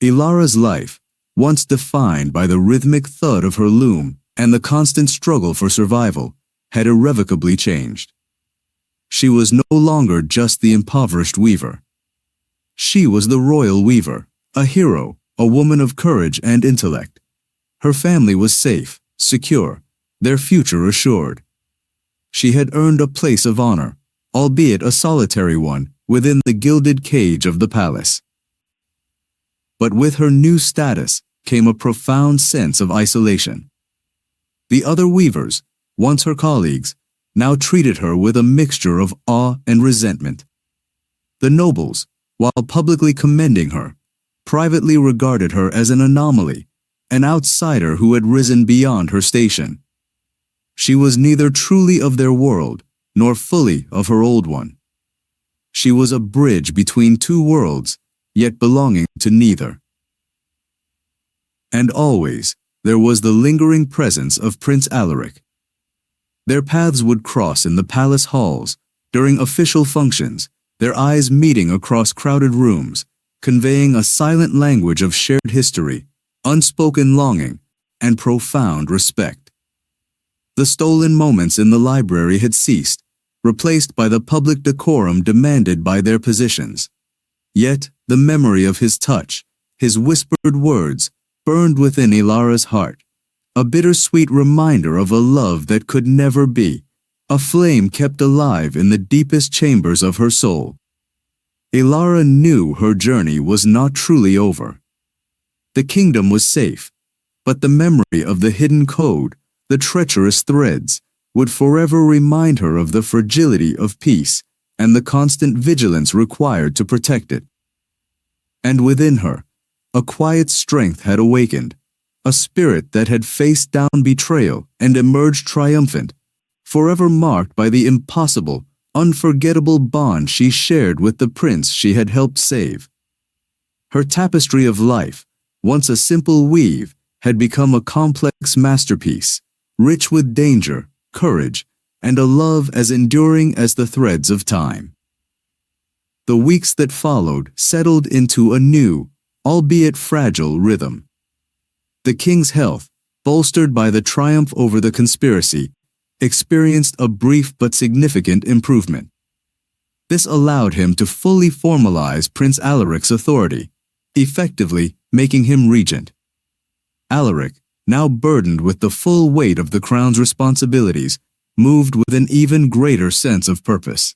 Elara's life, once defined by the rhythmic thud of her loom and the constant struggle for survival, had irrevocably changed. She was no longer just the impoverished weaver. She was the royal weaver, a hero, a woman of courage and intellect. Her family was safe, secure, their future assured. She had earned a place of honor, albeit a solitary one, within the gilded cage of the palace. But with her new status came a profound sense of isolation. The other weavers, once her colleagues, now treated her with a mixture of awe and resentment. The nobles, while publicly commending her, privately regarded her as an anomaly, an outsider who had risen beyond her station. She was neither truly of their world, nor fully of her old one. She was a bridge between two worlds, yet belonging to neither. And always, there was the lingering presence of Prince Alaric. Their paths would cross in the palace halls, during official functions, their eyes meeting across crowded rooms, conveying a silent language of shared history, unspoken longing, and profound respect. The stolen moments in the library had ceased, replaced by the public decorum demanded by their positions. Yet the memory of his touch, his whispered words, burned within Elara's heart, a bittersweet reminder of a love that could never be, a flame kept alive in the deepest chambers of her soul. Elara knew her journey was not truly over. The kingdom was safe, but the memory of the hidden code, the treacherous threads, would forever remind her of the fragility of peace and the constant vigilance required to protect it. And within her, a quiet strength had awakened, a spirit that had faced down betrayal and emerged triumphant, forever marked by the impossible, unforgettable bond she shared with the prince she had helped save. Her tapestry of life, once a simple weave, had become a complex masterpiece, rich with danger, courage, and a love as enduring as the threads of time. The weeks that followed settled into a new, albeit fragile, rhythm. The king's health, bolstered by the triumph over the conspiracy, experienced a brief but significant improvement. This allowed him to fully formalize Prince Alaric's authority, effectively making him regent. Alaric, now burdened with the full weight of the crown's responsibilities, moved with an even greater sense of purpose.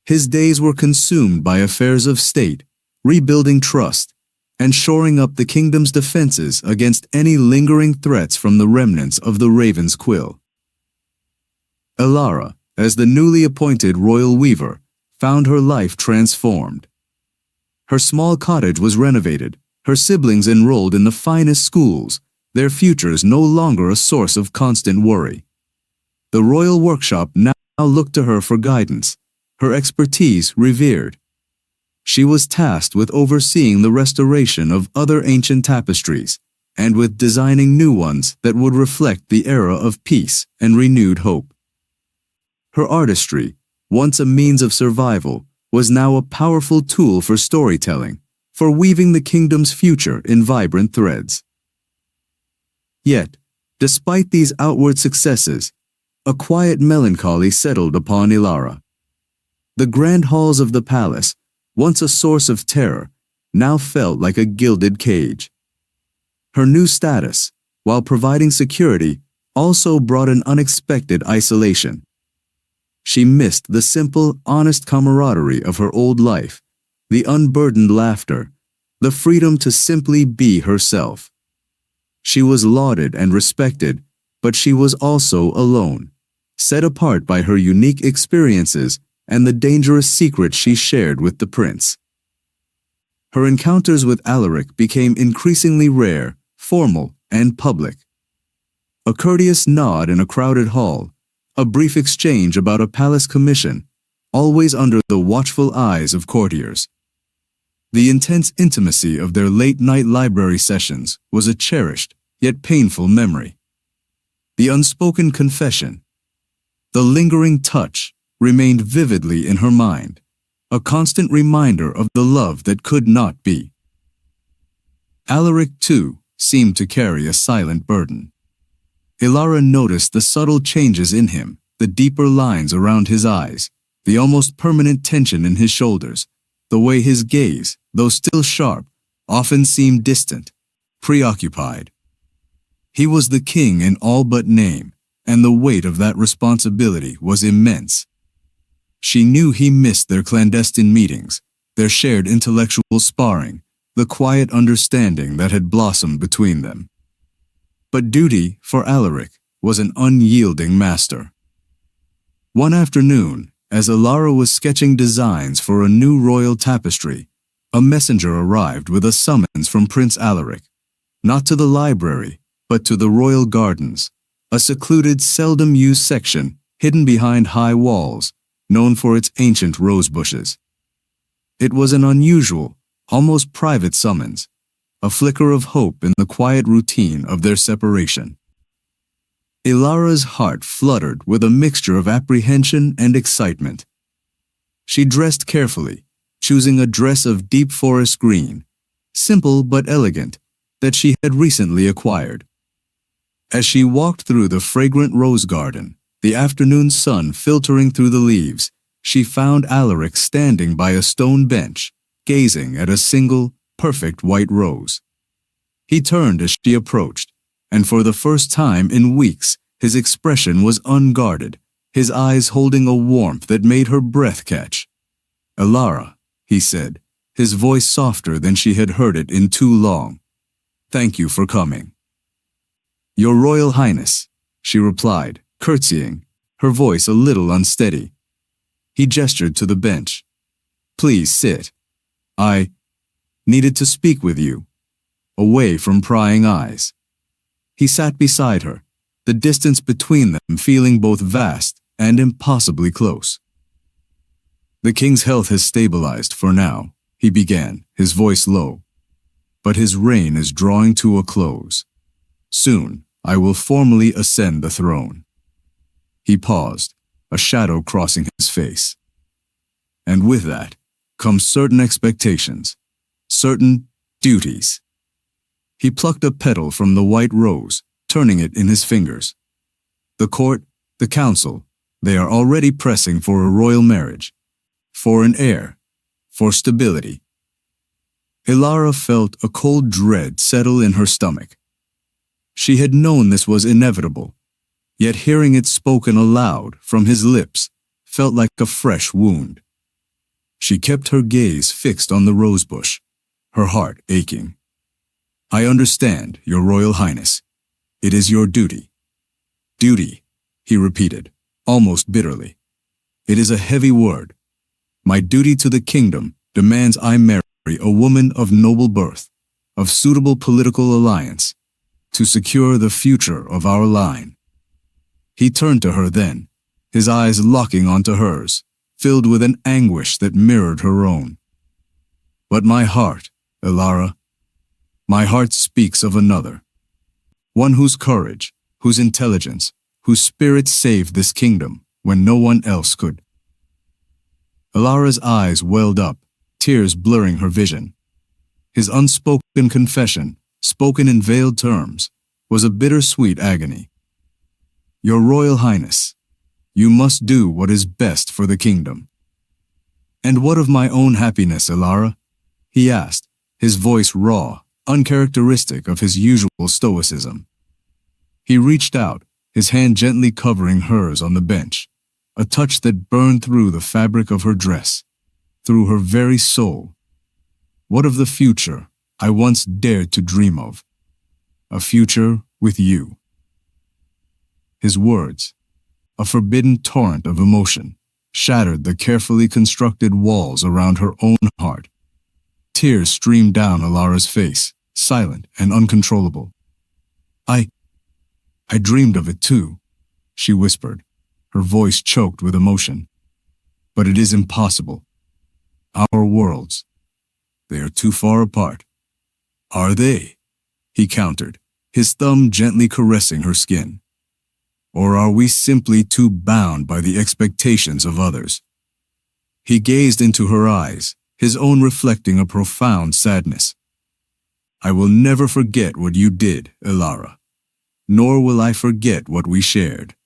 His days were consumed by affairs of state, rebuilding trust, and shoring up the kingdom's defenses against any lingering threats from the remnants of the Raven's Quill. Elara, as the newly appointed royal weaver, found her life transformed. Her small cottage was renovated, her siblings enrolled in the finest schools, their futures no longer a source of constant worry. The royal workshop now looked to her for guidance, her expertise revered. She was tasked with overseeing the restoration of other ancient tapestries, and with designing new ones that would reflect the era of peace and renewed hope. Her artistry, once a means of survival, was now a powerful tool for storytelling, for weaving the kingdom's future in vibrant threads. Yet, despite these outward successes, a quiet melancholy settled upon Elara. The grand halls of the palace, once a source of terror, now felt like a gilded cage. Her new status, while providing security, also brought an unexpected isolation. She missed the simple, honest camaraderie of her old life, the unburdened laughter, the freedom to simply be herself. She was lauded and respected, but she was also alone, set apart by her unique experiences and the dangerous secrets she shared with the prince. Her encounters with Alaric became increasingly rare, formal, and public. A courteous nod in a crowded hall, a brief exchange about a palace commission, always under the watchful eyes of courtiers. The intense intimacy of their late-night library sessions was a cherished, yet painful memory. The unspoken confession, the lingering touch, remained vividly in her mind, a constant reminder of the love that could not be. Alaric, too, seemed to carry a silent burden. Elara noticed the subtle changes in him, the deeper lines around his eyes, the almost permanent tension in his shoulders, the way his gaze, though still sharp, often seemed distant, preoccupied. He was the king in all but name, and the weight of that responsibility was immense. She knew he missed their clandestine meetings, their shared intellectual sparring, the quiet understanding that had blossomed between them. But duty, for Alaric, was an unyielding master. One afternoon, as Elara was sketching designs for a new royal tapestry, a messenger arrived with a summons from Prince Alaric, not to the library, but to the royal gardens, a secluded, seldom-used section hidden behind high walls, known for its ancient rose bushes. It was an unusual, almost private summons, a flicker of hope in the quiet routine of their separation. Elara's heart fluttered with a mixture of apprehension and excitement. She dressed carefully, choosing a dress of deep forest green, simple but elegant, that she had recently acquired. As she walked through the fragrant rose garden, the afternoon sun filtering through the leaves, she found Alaric standing by a stone bench, gazing at a single, perfect white rose. He turned as she approached, and for the first time in weeks, his expression was unguarded, his eyes holding a warmth that made her breath catch. "Elara," he said, his voice softer than she had heard it in too long. "Thank you for coming." "Your Royal Highness," she replied, curtsying, her voice a little unsteady. He gestured to the bench. "Please sit. I needed to speak with you." Away from prying eyes. He sat beside her, the distance between them feeling both vast and impossibly close. "The king's health has stabilized for now," he began, his voice low. "But his reign is drawing to a close. Soon, I will formally ascend the throne." He paused, a shadow crossing his face. "And with that, come certain expectations, certain duties." He plucked a petal from the white rose, turning it in his fingers. "The court, the council, they are already pressing for a royal marriage, for an heir, for stability." Elara felt a cold dread settle in her stomach. She had known this was inevitable, yet hearing it spoken aloud from his lips felt like a fresh wound. She kept her gaze fixed on the rosebush, her heart aching. "I understand, Your Royal Highness. It is your duty." "Duty," he repeated, almost bitterly. "It is a heavy word. My duty to the kingdom demands I marry a woman of noble birth, of suitable political alliance, to secure the future of our line." He turned to her then, his eyes locking onto hers, filled with an anguish that mirrored her own. "But my heart, Elara, my heart speaks of another. One whose courage, whose intelligence, whose spirit saved this kingdom when no one else could." Elara's eyes welled up, tears blurring her vision. His unspoken confession, spoken in veiled terms, was a bittersweet agony. "Your Royal Highness, you must do what is best for the kingdom." "And what of my own happiness, Elara?" he asked, his voice raw, uncharacteristic of his usual stoicism. He reached out, his hand gently covering hers on the bench, a touch that burned through the fabric of her dress, through her very soul. "What of the future I once dared to dream of? A future with you." His words, a forbidden torrent of emotion, shattered the carefully constructed walls around her own heart. Tears streamed down Elara's face, silent and uncontrollable. I dreamed of it too," she whispered, her voice choked with emotion. "But it is impossible. Our worlds, they are too far apart." "Are they?" he countered, his thumb gently caressing her skin. "Or are we simply too bound by the expectations of others?" He gazed into her eyes, his own reflecting a profound sadness. "I will never forget what you did, Elara, nor will I forget what we shared.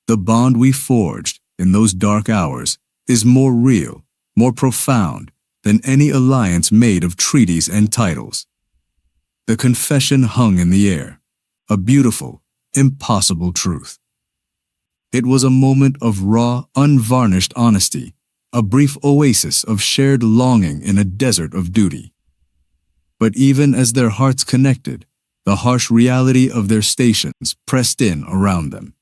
The bond we forged in those dark hours is more real, more profound than any alliance made of treaties and titles." The confession hung in the air, a beautiful, impossible truth. It was a moment of raw, unvarnished honesty, a brief oasis of shared longing in a desert of duty. But even as their hearts connected, the harsh reality of their stations pressed in around them.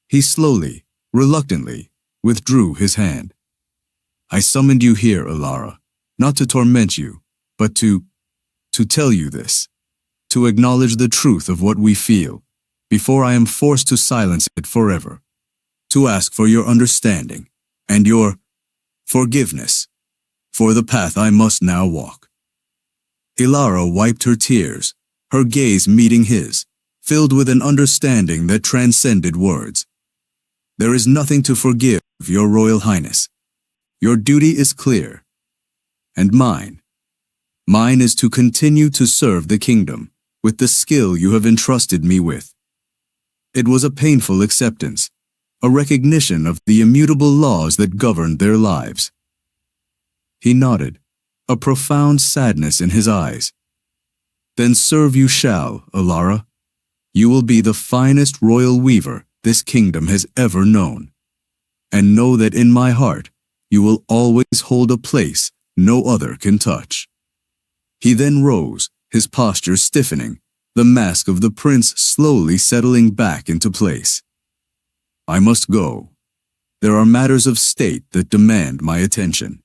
He slowly, reluctantly, withdrew his hand. "I summoned you here, Elara, not to torment you, but to tell you this, to acknowledge the truth of what we feel, before I am forced to silence it forever, to ask for your understanding and your forgiveness for the path I must now walk." Elara wiped her tears, her gaze meeting his, filled with an understanding that transcended words. "There is nothing to forgive, Your Royal Highness. Your duty is clear. And mine is to continue to serve the kingdom with the skill you have entrusted me with." It was a painful acceptance, a recognition of the immutable laws that governed their lives. He nodded, a profound sadness in his eyes. "Then serve you shall, Elara. You will be the finest royal weaver this kingdom has ever known. And know that in my heart you will always hold a place no other can touch." He then rose, his posture stiffening, the mask of the prince slowly settling back into place. "I must go. There are matters of state that demand my attention."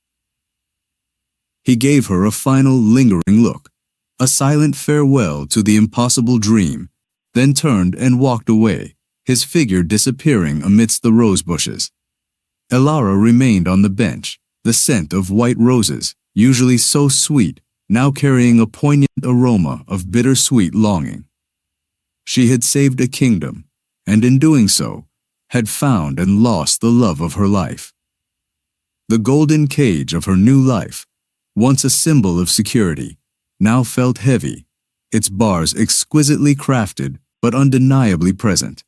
He gave her a final lingering look, a silent farewell to the impossible dream, then turned and walked away, his figure disappearing amidst the rose bushes. Elara remained on the bench, the scent of white roses, usually so sweet, now carrying a poignant aroma of bittersweet longing. She had saved a kingdom, and in doing so, had found and lost the love of her life. The golden cage of her new life, once a symbol of security, now felt heavy, its bars exquisitely crafted but undeniably present.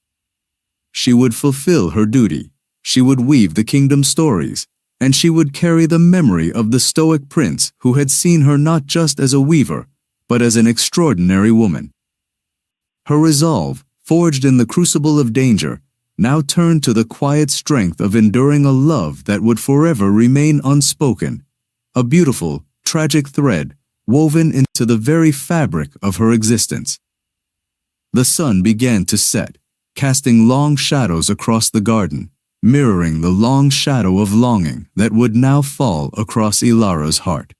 She would fulfill her duty, she would weave the kingdom's stories, and she would carry the memory of the stoic prince who had seen her not just as a weaver, but as an extraordinary woman. Her resolve, forged in the crucible of danger, now turned to the quiet strength of enduring a love that would forever remain unspoken, a beautiful, tragic thread woven into the very fabric of her existence. The sun began to set, casting long shadows across the garden, mirroring the long shadow of longing that would now fall across Elara's heart.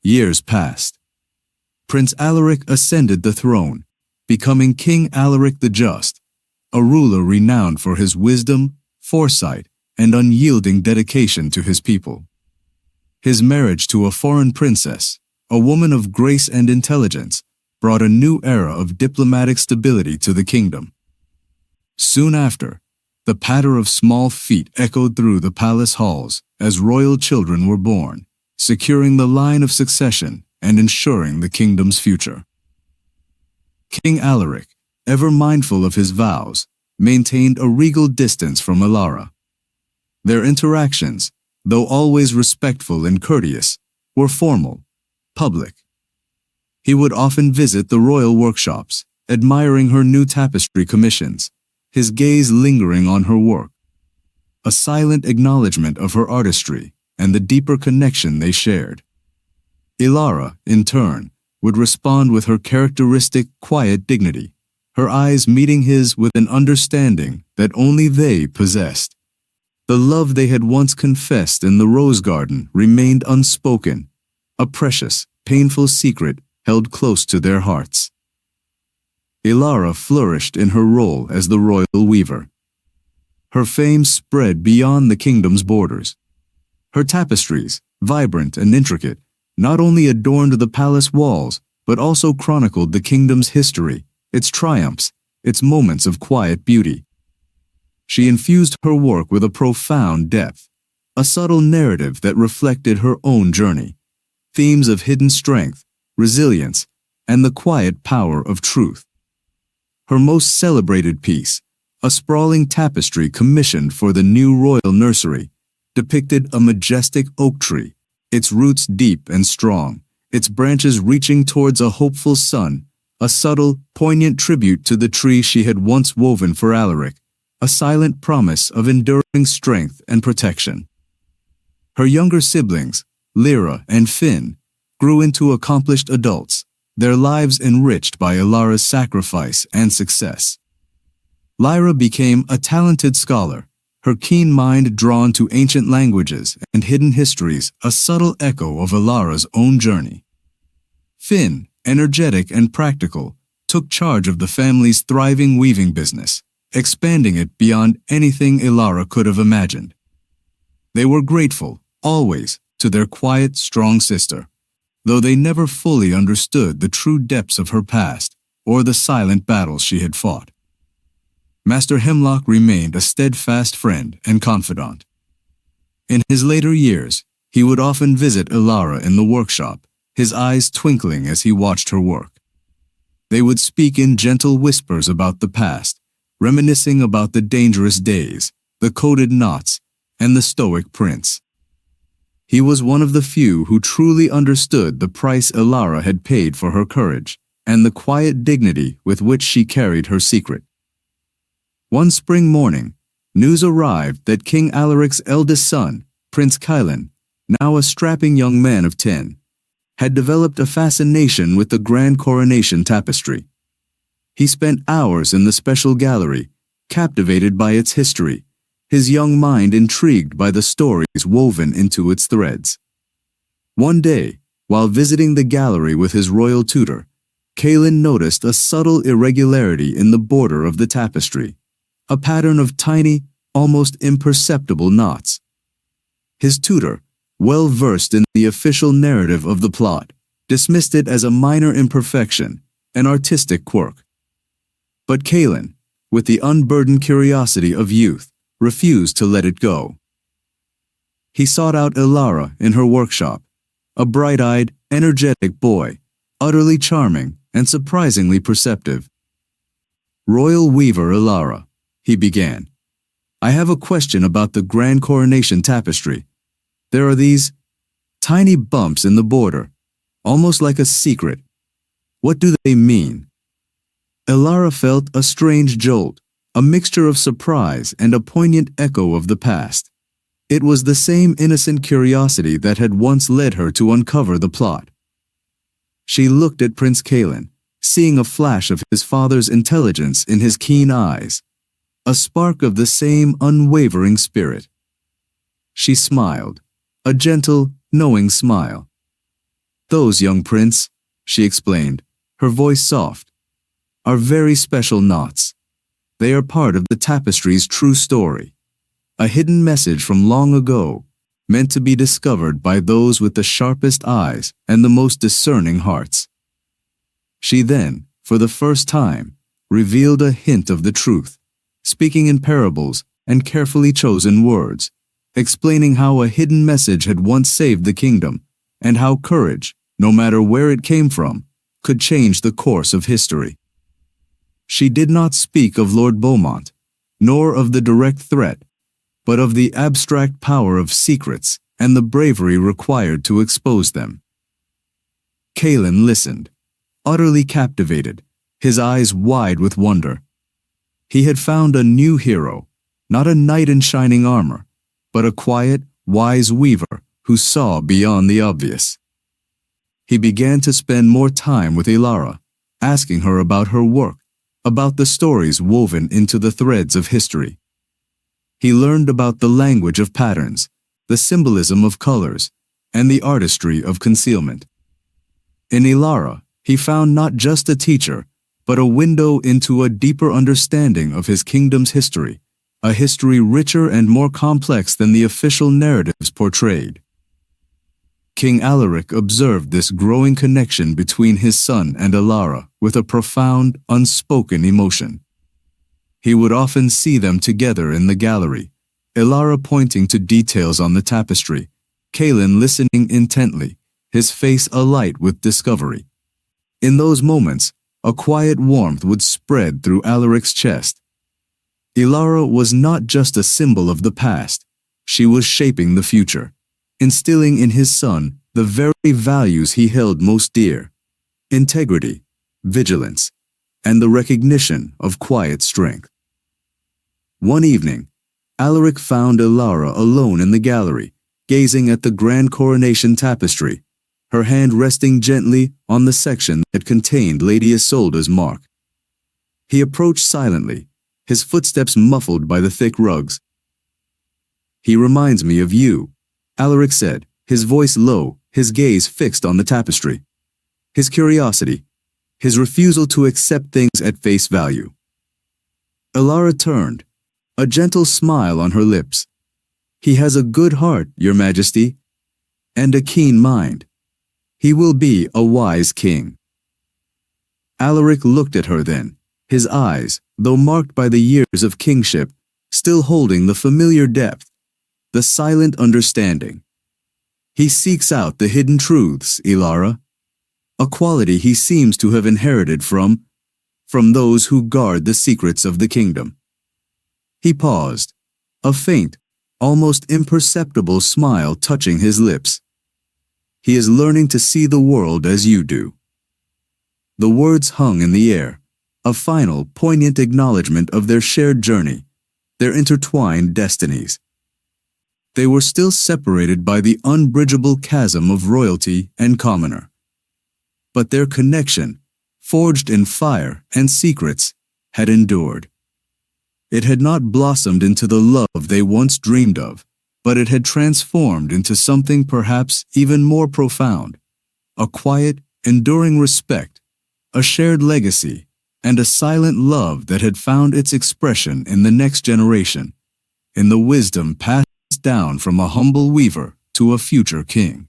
Years passed. Prince Alaric ascended the throne, becoming King Alaric the Just, a ruler renowned for his wisdom, foresight, and unyielding dedication to his people. His marriage to a foreign princess, a woman of grace and intelligence, brought a new era of diplomatic stability to the kingdom. Soon after, the patter of small feet echoed through the palace halls as royal children were born, securing the line of succession and ensuring the kingdom's future. King Alaric, ever mindful of his vows, maintained a regal distance from Elara. Their interactions, though always respectful and courteous, were formal, public. He would often visit the royal workshops, admiring her new tapestry commissions, his gaze lingering on her work, a silent acknowledgement of her artistry and the deeper connection they shared. Elara, in turn, would respond with her characteristic quiet dignity, her eyes meeting his with an understanding that only they possessed. The love they had once confessed in the rose garden remained unspoken, a precious, painful secret held close to their hearts. Elara flourished in her role as the royal weaver. Her fame spread beyond the kingdom's borders. Her tapestries, vibrant and intricate, not only adorned the palace walls, but also chronicled the kingdom's history, its triumphs, its moments of quiet beauty. She infused her work with a profound depth, a subtle narrative that reflected her own journey, themes of hidden strength, resilience, and the quiet power of truth. Her most celebrated piece, a sprawling tapestry commissioned for the new royal nursery, depicted a majestic oak tree, its roots deep and strong, its branches reaching towards a hopeful sun, a subtle, poignant tribute to the tree she had once woven for Alaric, a silent promise of enduring strength and protection. Her younger siblings, Lyra and Finn, grew into accomplished adults, their lives enriched by Elara's sacrifice and success. Lyra became a talented scholar, her keen mind drawn to ancient languages and hidden histories, a subtle echo of Elara's own journey. Finn, energetic and practical, took charge of the family's thriving weaving business, expanding it beyond anything Elara could have imagined. They were grateful, always, to their quiet, strong sister, though they never fully understood the true depths of her past or the silent battles she had fought. Master Hemlock remained a steadfast friend and confidant. In his later years, he would often visit Elara in the workshop, his eyes twinkling as he watched her work. They would speak in gentle whispers about the past, reminiscing about the dangerous days, the coded knots, and the stoic prince. He was one of the few who truly understood the price Elara had paid for her courage, and the quiet dignity with which she carried her secret. One spring morning, news arrived that King Alaric's eldest son, Prince Quill, now a strapping young man of 10, had developed a fascination with the Grand Coronation Tapestry. He spent hours in the special gallery, captivated by its history, his young mind intrigued by the stories woven into its threads. One day, while visiting the gallery with his royal tutor, Quill noticed a subtle irregularity in the border of the tapestry, a pattern of tiny, almost imperceptible knots. His tutor, well versed in the official narrative of the plot, dismissed it as a minor imperfection, an artistic quirk. But Quill, with the unburdened curiosity of youth, refused to let it go. He sought out Elara in her workshop, a bright-eyed, energetic boy, utterly charming and surprisingly perceptive. "Royal Weaver Elara," he began, "I have a question about the Grand Coronation Tapestry. There are these tiny bumps in the border, almost like a secret. What do they mean?" Elara felt a strange jolt, a mixture of surprise and a poignant echo of the past. It was the same innocent curiosity that had once led her to uncover the plot. She looked at Prince Quill, seeing a flash of his father's intelligence in his keen eyes, a spark of the same unwavering spirit. She smiled, a gentle, knowing smile. "Those, young prince," she explained, her voice soft, "are very special knots. They are part of the tapestry's true story, a hidden message from long ago, meant to be discovered by those with the sharpest eyes and the most discerning hearts." She then, for the first time, revealed a hint of the truth, speaking in parables and carefully chosen words, explaining how a hidden message had once saved the kingdom, and how courage, no matter where it came from, could change the course of history. She did not speak of Lord Beaumont, nor of the direct threat, but of the abstract power of secrets and the bravery required to expose them. Quill listened, utterly captivated, his eyes wide with wonder. He had found a new hero, not a knight in shining armor, but a quiet, wise weaver who saw beyond the obvious. He began to spend more time with Elara, asking her about her work, about the stories woven into the threads of history. He learned about the language of patterns, the symbolism of colors, and the artistry of concealment. In Elara, he found not just a teacher, but a window into a deeper understanding of his kingdom's history, a history richer and more complex than the official narratives portrayed. King Alaric observed this growing connection between his son and Elara with a profound, unspoken emotion. He would often see them together in the gallery, Elara pointing to details on the tapestry, Quill listening intently, his face alight with discovery. In those moments, a quiet warmth would spread through Alaric's chest. Elara was not just a symbol of the past, she was shaping the future, instilling in his son the very values he held most dear: integrity, vigilance, and the recognition of quiet strength. One evening, Alaric found Elara alone in the gallery, gazing at the Grand Coronation Tapestry, her hand resting gently on the section that contained Lady Isolda's mark. He approached silently, his footsteps muffled by the thick rugs. "He reminds me of you," Alaric said, his voice low, his gaze fixed on the tapestry. His curiosity, his refusal to accept things at face value. Elara turned, a gentle smile on her lips. "He has a good heart, Your Majesty, and a keen mind. He will be a wise king." Alaric looked at her then, his eyes, though marked by the years of kingship, still holding the familiar depth, the silent understanding. "He seeks out the hidden truths, Elara." a quality he seems to have inherited from those who guard the secrets of the kingdom. He paused, a faint, almost imperceptible smile touching his lips. He is learning to see the world as you do. The words hung in the air, a final, poignant acknowledgement of their shared journey, their intertwined destinies. They were still separated by the unbridgeable chasm of royalty and commoner. But their connection, forged in fire and secrets, had endured. It had not blossomed into the love they once dreamed of, but it had transformed into something perhaps even more profound, a quiet, enduring respect, a shared legacy, and a silent love that had found its expression in the next generation, in the wisdom passed down from a humble weaver to a future king.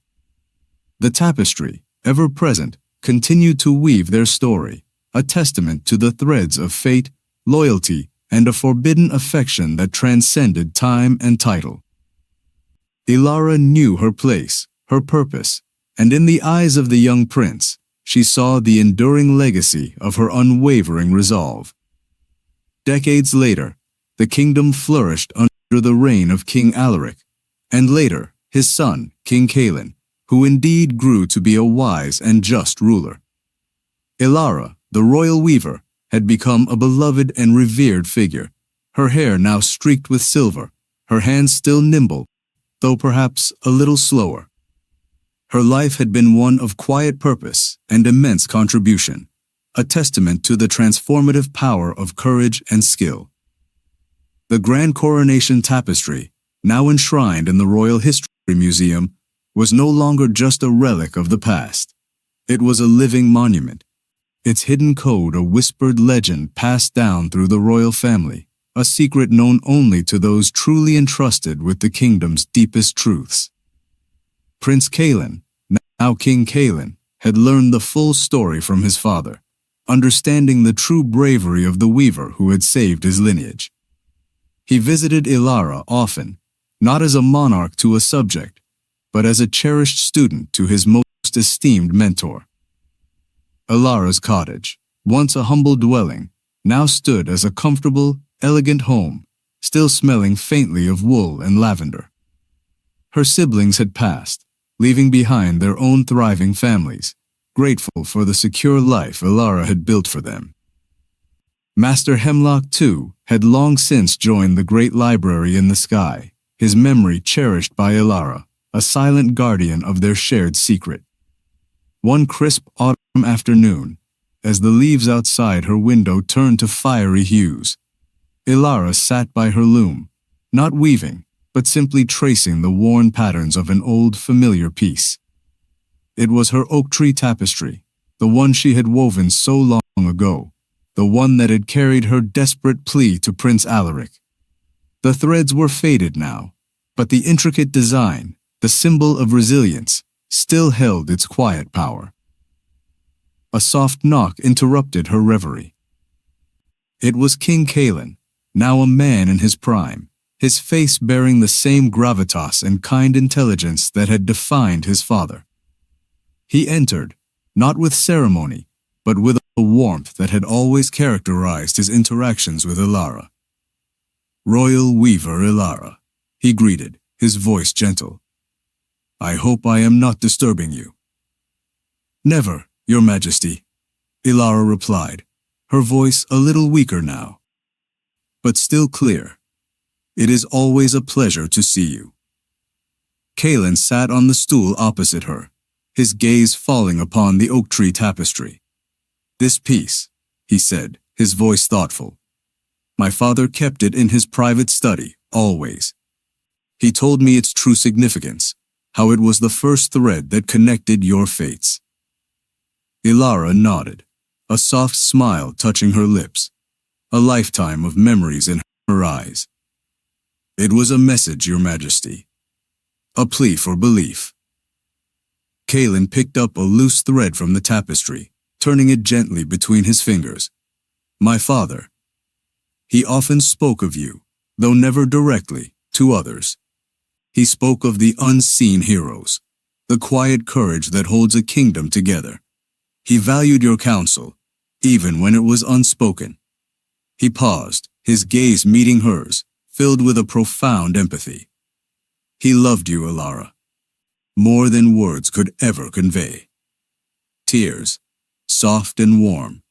The tapestry, ever present, continued to weave their story, a testament to the threads of fate, loyalty, and a forbidden affection that transcended time and title. Elara knew her place, her purpose, and in the eyes of the young prince, she saw the enduring legacy of her unwavering resolve. Decades later, the kingdom flourished under the reign of King Alaric, and later, his son, King Calin, who indeed grew to be a wise and just ruler. Elara, the royal weaver, had become a beloved and revered figure, her hair now streaked with silver, her hands still nimble, though perhaps a little slower. Her life had been one of quiet purpose and immense contribution, a testament to the transformative power of courage and skill. The Grand Coronation Tapestry, now enshrined in the Royal History Museum, was no longer just a relic of the past. It was a living monument, its hidden code a whispered legend passed down through the royal family, a secret known only to those truly entrusted with the kingdom's deepest truths. Prince Calin, now King Calin, had learned the full story from his father, understanding the true bravery of the weaver who had saved his lineage. He visited Elara often, not as a monarch to a subject, but as a cherished student to his most esteemed mentor. Elara's cottage, once a humble dwelling, now stood as a comfortable, elegant home, still smelling faintly of wool and lavender. Her siblings had passed, leaving behind their own thriving families, grateful for the secure life Elara had built for them. Master Hemlock, too, had long since joined the great library in the sky, his memory cherished by Elara, a silent guardian of their shared secret. One crisp autumn afternoon, as the leaves outside her window turned to fiery hues, Elara sat by her loom, not weaving, but simply tracing the worn patterns of an old familiar piece. It was her oak tree tapestry, the one she had woven so long ago, the one that had carried her desperate plea to Prince Alaric. The threads were faded now, but the intricate design, the symbol of resilience, still held its quiet power. A soft knock interrupted her reverie. It was King Calin, now a man in his prime, his face bearing the same gravitas and kind intelligence that had defined his father. He entered, not with ceremony, but with a warmth that had always characterized his interactions with Elara. "Royal Weaver Elara," he greeted, his voice gentle. "I hope I am not disturbing you." "Never, Your Majesty," Elara replied, her voice a little weaker now, but still clear. "It is always a pleasure to see you." Calin sat on the stool opposite her, his gaze falling upon the oak tree tapestry. "This piece," he said, his voice thoughtful. "My father kept it in his private study, always. He told me its true significance, how it was the first thread that connected your fates." Elara nodded, a soft smile touching her lips, a lifetime of memories in her eyes. "It was a message, Your Majesty. A plea for belief." Calin picked up a loose thread from the tapestry, turning it gently between his fingers. "My father. He often spoke of you, though never directly, to others. He spoke of the unseen heroes, the quiet courage that holds a kingdom together, He valued your counsel, even when it was unspoken. He paused, his gaze meeting hers, filled with a profound empathy. He loved you, Elara, more than words could ever convey. Tears, soft and warm,